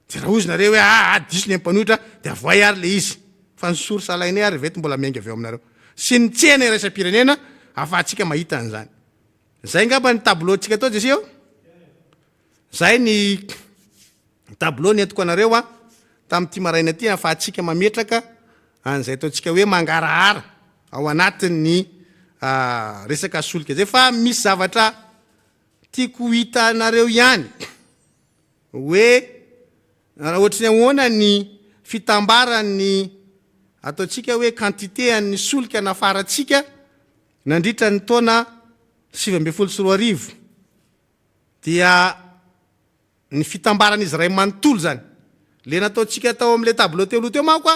de raha ozy nareo hoe diso ny ampanohitra de avoay ary le izy fa ny sory salainay ary vety mbola miainga avy eo aminareo sy ny tsena iraisam-pirenena afahantsika mahita an'izany zay ngamba ny tableau tsika atao jesy eo zay ny tableau ny entiko anareo tamin'ity maraina ty afahantsika mametraka an'izay ataontsika hoe mangarahara ao anatin'ny resaka solika zay fa misy zavatra tiako hitanareo ihany hoe raha ohatrany ahoana ny fitambarany ataontsika hoe quantité an'ny solika nafaratsika nandritra ny taona 2024 dia ny fitambaran'izy ray manontolo zany le nataontsika tao amin'le tableau teo aloha teo manko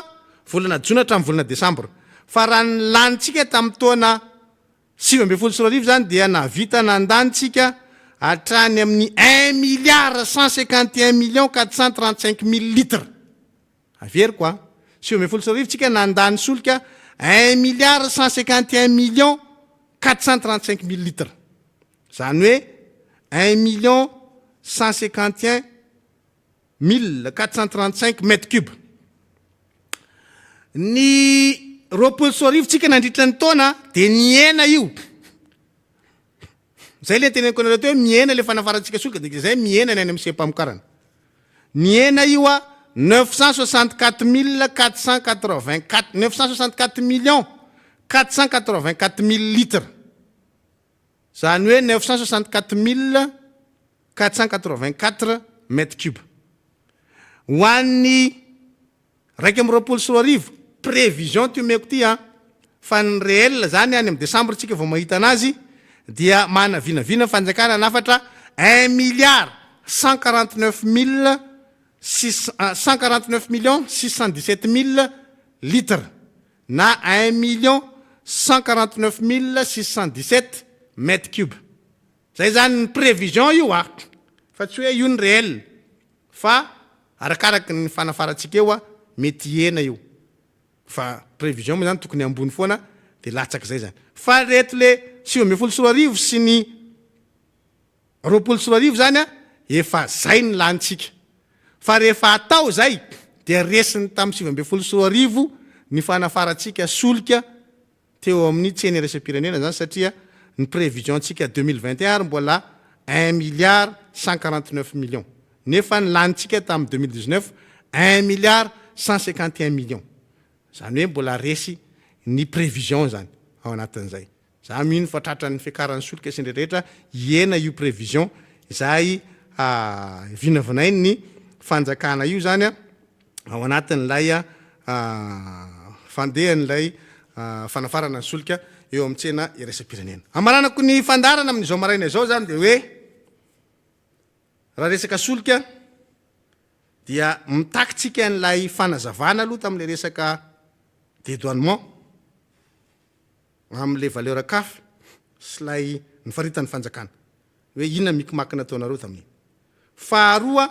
volana jona hatramin'ny volana desambra fa raha ny lanitsika tamin'ny taona 2024 zany dia navita nandanitsika hatrany amin'ny 1,151,435,000 litres avery koa 2024 tsika nandany solika 1,151,435,000 litres zany hoe 1,151,435 mètres cubes ny roapolo sy arivo tsika nandritra ny taona de niena io zay le teneniko anareo teo hoe miena le fanafaratsika solika de zay miena ny any amin'ny sempamokarana niena io 964,484,000 litres zany hoe 964,484 mètres cubes ho an'ny raiky amin'ny roapolo sy arivo prévision ty omeko ty fa ny réel zany any amin'ny décembre tsika vao mahita anazy dia mana vinavina fanjakana nafatra 1,149,617,000 litres na 1,149,617 mètres cubes zay zany ny prévision io fa tsy hoe io ny réel fa arakaraky ny fanafaratsika eo mety ena io fa prévision moa zany tokony ambony foana de latsaky zay zany fa reto le 2024 sy ny roapolo sy arivo zany efa zay ny lanitsika fa rehefa atao zay de resiny tamin'ny 2024 ny fanafaratsika solika teo amin'ny tsena iraisam-pirenena zany satria ny prévision tsika 2021 ary mbola 1,149,000,000 nefa ny lanitsika tamin'ny 2019 1,151,000,000 zany hoe mbola resy ny prévision zany ao anatin'izay za mino fa tratran'ny fiakaran'ny solika sy ndrerehetra iena io prévision zay vinavinainy ny fanjakana io zany ao anatin'lay fandehan'lay fanafarana ny solika eo amin'ny tsena iraisam-pirenena amaranako ny fandarana amin'izao maraina zao zany de hoe raha resaka solika dia mitakitsika n'lay fanazavana aloha tamin'le resaka dédouanement am'le valeur kafy sy lay ny faritany fanjakana hoe inona mikimaky nataonareo tamin'iny faharoa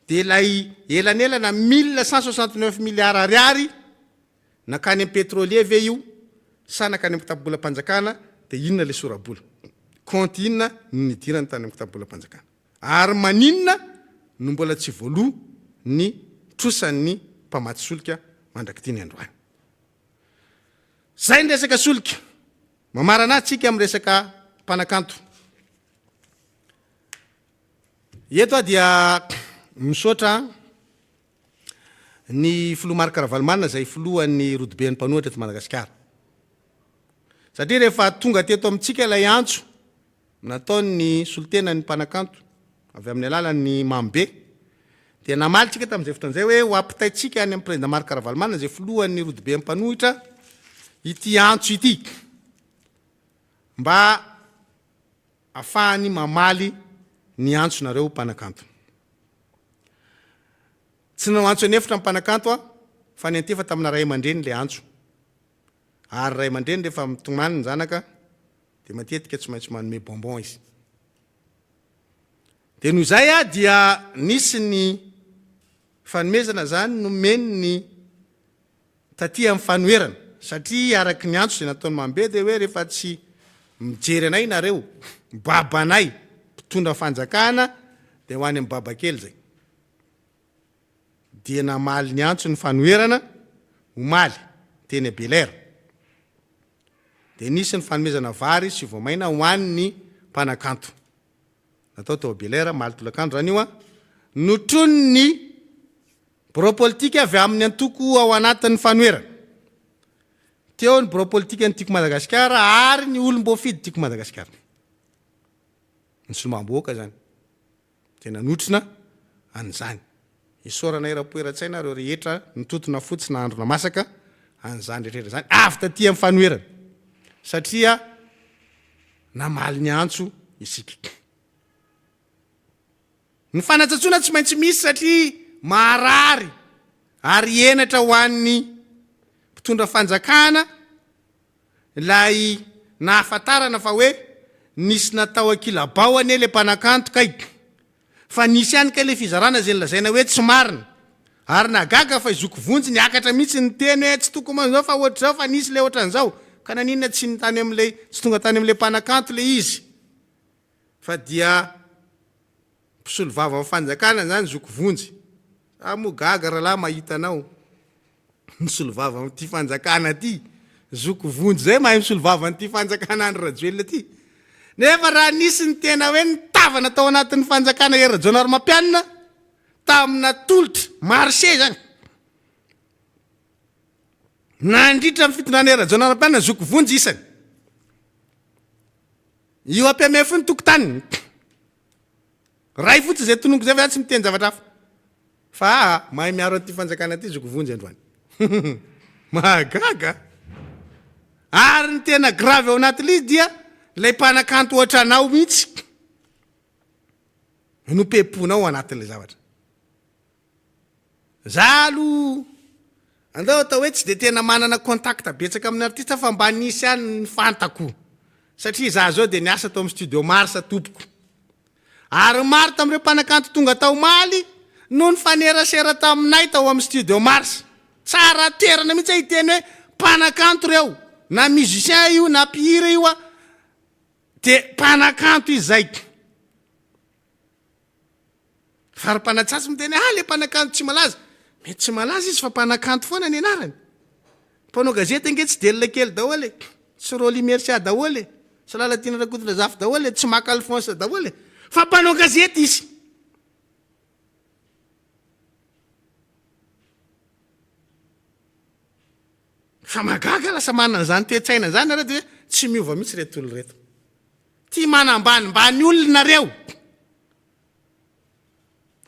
de lay elanelana 1169 milliards ariary nakany amin'ny pétrolier ve io sa nakany amin'ny kitabolam-panjakana de inona le sorabola compte inona nidirany tany amin'ny kitabolam-panjakana ary maninona no mbola tsy voaloha ny trosan'ny mpamaty solika mandraky ny androany zay ny resaka solika mamarana tsika amin'ny resaka mpanakanto eto dia misaotra ny filoha Marc Ravalomanina zay filohan'ny rodoben'ny mpanohitra eto Madagasikara satria rehefa tonga teto amintsika ilay antso nataony solitena ny mpanakanto avy amin'ny alalan'ny Mambe dia namaly tsika tamin'izay fotoan'izay hoe ho ampitaitsika any amin'ny président Marc Ravalomanina zay filohan'ny rodoben'ny mpanohitra ity antso ity mba afahany mamaly ny antsonareo mpanakanto tsy nao antso anefitra mpanakanto fa ny antefa tamina ray aman-dreny le antso ary ray aman-dreny rehefa mitomany ny zanaka de matetika tsy maintsy manome bonbon izy de noho zay dia nisy ny fanomezana zany nomeny ny taty amin'ny fanoherana satria araky ny antso zay nataony mambe de hoe rehefa tsy mijery anay nareo babanay mpitondra fanjakana de ho any amin'ny babakely zay dia namaly ny antso ny fanoerana omaly teny Belair de nisy ny fanomezana vary sy voamaina ho an'ny mpanakanto natao tao Belair maly tolakandro zany io a notrony ny bureau politique avy amin'ny antoko ao anatin'ny fanoerana teo ny bureau politique ny tiako Madagasikara ary ny olom-boafidy tiako Madagasikara ny solomamboaka zany tena notrina an'izany isorana irapoeratsaina reo rehetra nitotona fotsy na andro na masaka an'izany rehetra zany avy taty amin'ny fanoerana satria namaly ny antso isika ny fanatsatsoana tsy maintsy misy satria marary ary enatra ho an'ny mpitondra fanjakana lay nahafantarana fa hoe nisy natao akilabao ane le mpanakanto kay fa nisy ihany ka le fizarana zay lazaina hoe tsy marina ary nagaga fa izoko vonjy niakatra mihitsy ny teny hoe tsy toko man'izao fa ohatr' zao fa nisy le ohatran'izao ka naninona tsy nitany am'le tsy tonga tany am'le mpanakanto le izy fa dia mpisolo vava amin'ny fanjakana zany zoko vonjy mo gaga rahalahy mahita anao misolo vava amin'ity fanjakana ty zoko vonjy zay mahay misolo vava an'ity fanjakana andro rajoelina ty nefa raha nisy ny tena hoe nitavana tao anatin'ny fanjakana Erajonary Mampianina tamina tolotra marché zany nandritra amin'ny fitondrana Erajonary Mampianina zoko vonjy isany io ampia fony tokotaniny ray fotsy zay tononiko zay fa tsy miteny zavatra hafa fa mahay miaro an'ity fanjakana ty zoko vonjy androany mahagaga ary ny tena grave ao anatin'izy dia lay mpanakanto ohatranao mihitsy nopemponao anatin'le zavatra zalo andao atao hoe tsy de tena manana contact betsaka amin'ny artiste fa mba nisy any ny fantako satria za zao de niasa tao amin'ny studio Mars tompoko ary maro tamin'ireo mpanakanto tonga tao maly no ny fanerasera taminay tao amin'ny studio Mars tsara toerana mihitsy hiteny hoe mpanakanto reo na musicien io na mpihira io a de mpanakanto izy zay fa ry mpanatsasy miteny le mpanakanto tsy malaza mety tsy malaza izy fa mpanakanto foana ny anarany mpanao gazety ange tsy delona kely daholy tsy Rôly Mercia daholy tsy Lalatina Rakototra Zafy daholy tsy Mac Alphonse daholy fa mpanao gazety izy fa magaga lasa manana zany toetsaina zany areo de tsy miova mihitsy reto olo reto ty manambanimbany olona reo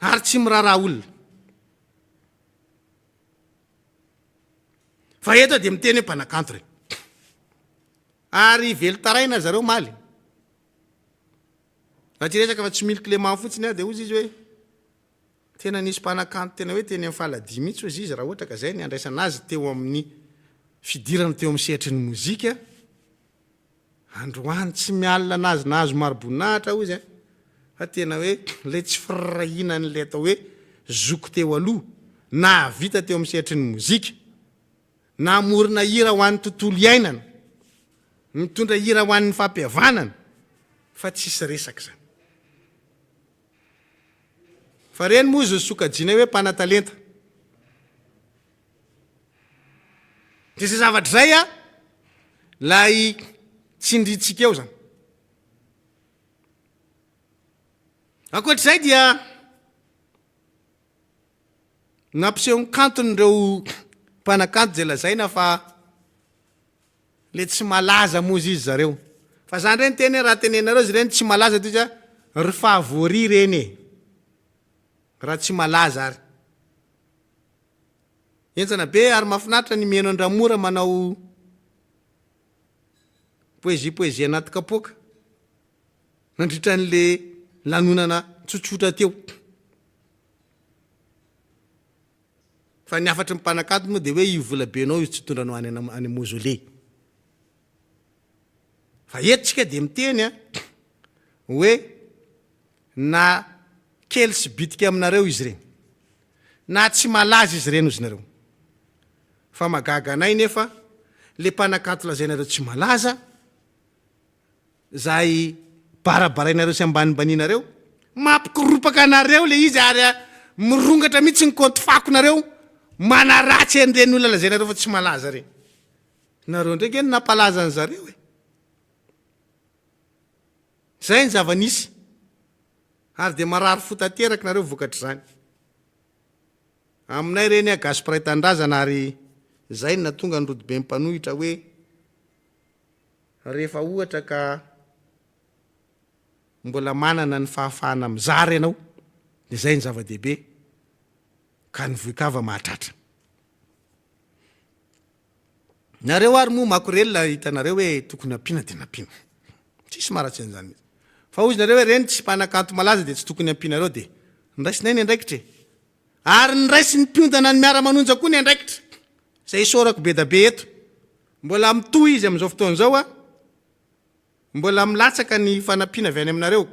ary tsy miraraha olona fa eto de miteny hoe mpanakanto reo ary velo taraina zareo maly raha ty resaka fa tsy mily Clément fotsiny de ozy izy hoe tena nisy mpanakanto tena hoe teny amin'ny faladi mihitsy ozy izy raha ohatra ka zay ny andraisana azy teo amin'ny fidirana teo amin'ny sehatry ny mozika androany tsy mialina anazy nahazo maro-boninahitra ozy fa tena hoe le tsy firahina n'le atao hoe zoko teo aloha na vita teo amin'ny sehatry ny mozika na morona hira ho an'ny tontolo iainana mitondra hira ho an'ny fampihavanana fa tsisy resaka zany fa reny moa izy sokajinay hoe mpanatalenta de zay zavatra zay a lay tsindritsika eo zany ankoatr'izay dia nampiseho ny kantony-reo mpanakanto zay lazaina fa le tsy malaza mozy izy zareo fa zany reny teny raha tenenareo izy reny tsy malaza ty izy ry favori reny raha tsy malaza ary entsana be ary mahafinaritra ny Meno Andramora manao poezie anaty kapoaka nandritra n'le lanonana tsotsotra teo fa ny afatry mpanakanto moa de hoe io volabenao izy tsy tondranao any mausolée fa etitsika de miteny hoe na kely sy bitika aminareo izy reny na tsy malaza izy reny ozy nareo fa magaga anay nefa le mpanakato lazainareo tsy malaza zay barabarainareo sy ambanibaninareo mampikiropaka anareo le izy ary mirongatra mihitsy ny konty fakonareo manaratsy an'ireny olona lazainareo fa tsy malaza reny nareo ndraiky eny nampalaza any zareo zay ny zava-nisy ary de marary fotateraky nareo vokatry zany aminay reny gaspiraitan-drazana ary zay na tonga ny rodobe mpanohitra hoe rehefa ohatra ka mbola manana ny fahafahana mizary ianao de zay ny zava-dehibe ka ny voikava mahatratra nareo ary moa makorelona hitanareo hoe tokony ampiana de nampiana tsisy maratsy an'izany fa ozy nareo hoe reny tsy mpanakanto malaza de tsy tokony ampianareo de nraisinay ny andraikitra ary nraisy ny mpiondana ny miara-manonja koa ny andraikitra zay isorako be da be eto mbola mitohy izy am'izao fotoan'izao mbola milatsaka ny fanampiana avy any aminareo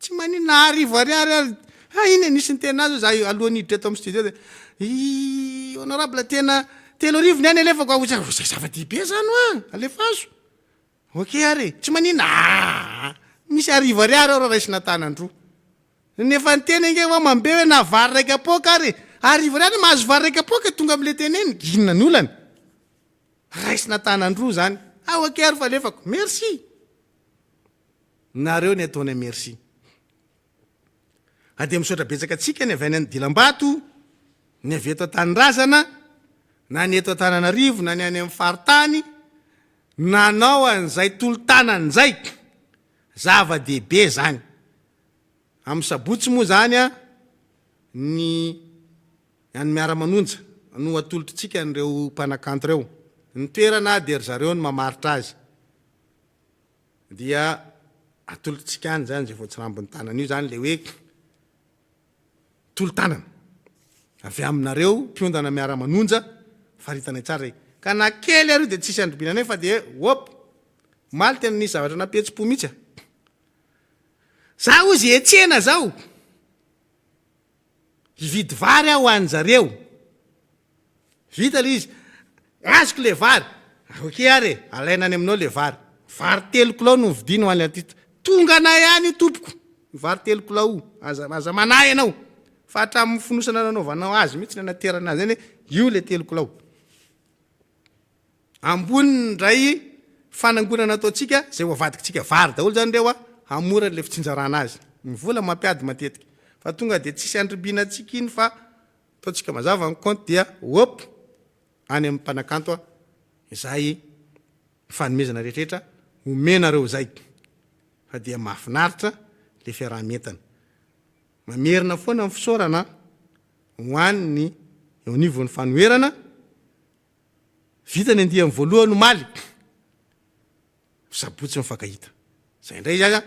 tsy manina arivoariary ary iny nisy ny tena azy za alohan'ny hiditra eto amin'ny studio de honorable tena telo arivo ny any alefako zay zava-dehibe zany alefa azo ok ary tsy manina misy arivoariary ao raha raisina tanandroa nefa ny tena inge va mambe hoe na vary raika apoka ary arivoariary mahazo vary raika apoka tonga am'le teneny ginona ny olany raisina tanandroa zany ok ary fa alefako merci nareo ny ataonay merci ade misotra betsaka atsika ny avy any Dilambato ny avy eto Tanindrazana na ny eto Antananarivo na ny any amin'ny faritany nanao an'izay tolo-tanan'izay zava-dehibe zany amin'ny sabotsy moa zany ny any miara-manonja no atolotritsika n'ireo mpanakanto reo ny toerana de ry zareo ny mamaritra azy dia atolotritsika any zany zay vao tsy rambony tanana io zany le hoe tolo-tanana avy aminareo mpiondana miara-manonja faritana tsara ka na kely ary io de tsisy androbinanay fa de op maly tena nisy zavatra napetsi-po mihitsy za ozy etsena zao hividy vary aho any zareo vita le izy azoko le vary ok ary alaina any aminao le vary 3 kilao no vidino any aty tonga anay any io tompoko 3 kilao aza manay anao fa hatramin'ny finosana nanaovanao azy mihitsy nanaterana azy zany hoe io le 3 kilao ambony ndray fanangonana ataotsika zay ho avadikitsika vary daholo zany reo amora le fitsinjarana azy mivola mampiady matetika fa tonga de tsisy andribina atsika iny fa ataotsika mazava ny compte dia op any amin'ny mpanakanto izay fanomezana rehetrarehetra omenareo zay fa dia mahafinaritra le fiaraha-mientana mamerina foana amin'ny fisaorana hoan'ny eo anivon'ny fanoherana vitany andihan'ny voalohany omaly sabotsy mifankahita zay indray zaza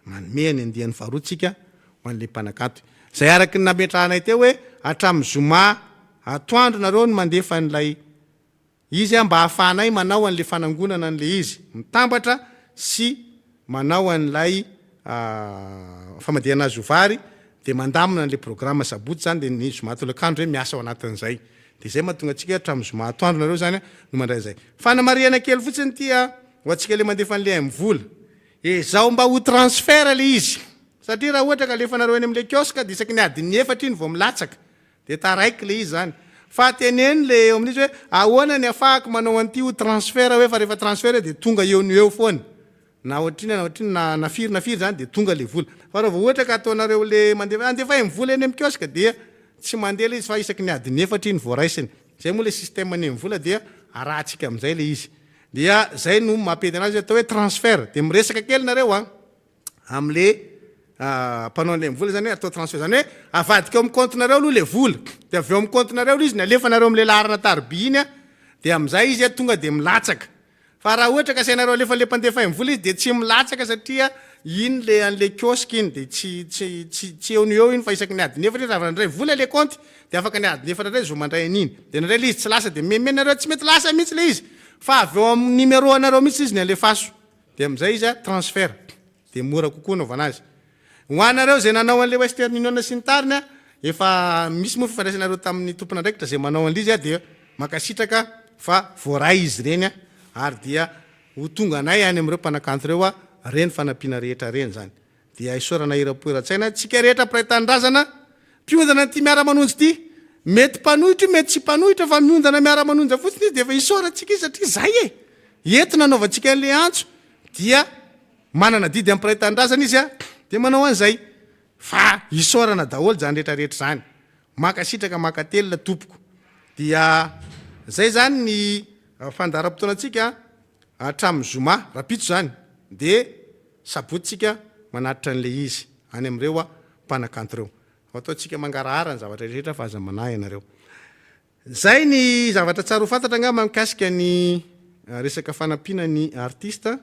manome ny andihan'ny faharoatsika ho an'le mpanakanto zay araky ny nametrahanay teo hoe hatramin'ny zoma atoandro nareo ny mandefa n'lay izy mba hahafahanay manao an'le fanangonana an'le izy mitambatra sy manao an'lay famadihana azy ovary de mandamina an'le programma sabotsy zany de ny zoma tolakandro hoe miasa ao anatin'izay de zay mahatonga atsika hatramin'ny zoma atoandro nareo zany no mandray zay fanamariana kely fotsiny tia ho atsika le mandefa an'le am'vola zao mba ho transfert le izy satria raha ohatra ka alefa nareo eny am'le kiosque de isaky ny adiny 4 iny vao milatsaka de taraiky le izy zany fa teneny le eo amin'izy hoe ahoana ny afahako manao an'ity ho transfert hoe fa rehefa transfert de tonga eo ny eo foana na ohatrina nafiry zany de tonga le vola fa raha vao ohatra ka ataonareo le mandefa andefa vola eny amin'ny kiosque dia tsy mandeha le izy fa isaky ny adiny 4 iny vao raisiny zay moa le système ny vola dia arahantsika am'izay le izy dia zay no mampety anazy atao hoe transfert de miresaka kely nareo am'le mpanao an'le vola zany hoe atao transfert zany hoe avadika eo amin'ny compte nareo aloha le vola de avy eo amin'ny compte nareo izy ny alefa nareo am'le larana tarby iny de am'izay izy tonga de milatsaka fa raha ohatra ka sainareo alefa le mpandefa ny vola izy de tsy milatsaka satria iny le an'le kiosque iny de tsy eo ny eo iny fa isaky ny adiny 4 raha nandray vola le compte de afaka ny adiny 4 ndray zo mandray an'iny de nandray le izy tsy lasa de memenareo tsy mety lasa mihitsy le izy fa avy eo amin'ny numéro anareo mihitsy izy ny alefaso de am'izay izy transfert de mora kokoa naovana azy hoanareo zay nanao an'le Western Union sy ny tariny efa misy moa fifandraisanareo tamin'ny tompona ndraikitra zay manao an'izy de makasitraka fa voaray izy reny a ary dia ho tonga anay any am'ireo mpanakanto reo a reny fanampiana rehetra reny zany dia isorana irapoeratsaina tsika rehetra piraitanydrazana mpiondana ty miara-manonjy ty mety mpanohitra io mety tsy mpanohitra fa miondana miara-manonja fotsiny izy de efa isoratsika izy satria zay entina anaovantsika an'le antso dia manana didy am piraitan-drazana izy a de manao an'izay fa isorana daholo zany rehetrarehetra zany makasitraka makatelona tompoko dia zay zany ny fandaram-potoanatsika hatramin'ny zoma rapitso zany de sabotsika manatitra an'le izy any am'ireo a mpanakanto reo ataotsika mangarahara ny zavatra rehetra fa aza manahy ianareo zay ny zavatra tsara ho fantatra nga mamikasika ny resaka fanampiana ny artista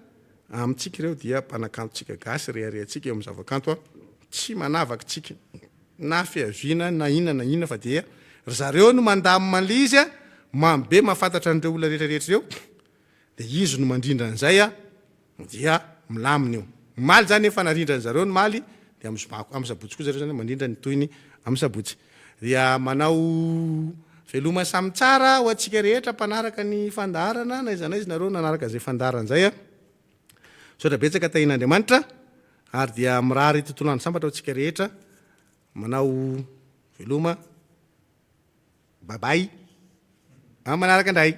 amitsika ireo dia mpanakantotsika gasy reharehatsika eo am'ny zavakanto a tsy manavaky tsika na fiaviana na inana fa dia zareo no mandamy man'le izy a mambe mahafantatra an'ireo olona rehetrarehetra reo de izy no mandrindra an'izay a dia milaminy eo maly zany efa narindra ny zareo ny maly de am'y sabotsy koa zareo zany mandrindra ny toyny am'y sabotsy dia manao veloma samy tsara ho atsika rehetra mpanaraka ny fandarana na izanaizy nareo nanaraka zay fandarana zay a sotra betsaka tahin'Andriamanitra ary dia mirary tontolo andro sambatra atsika rehetra manao veloma babay manaraka andray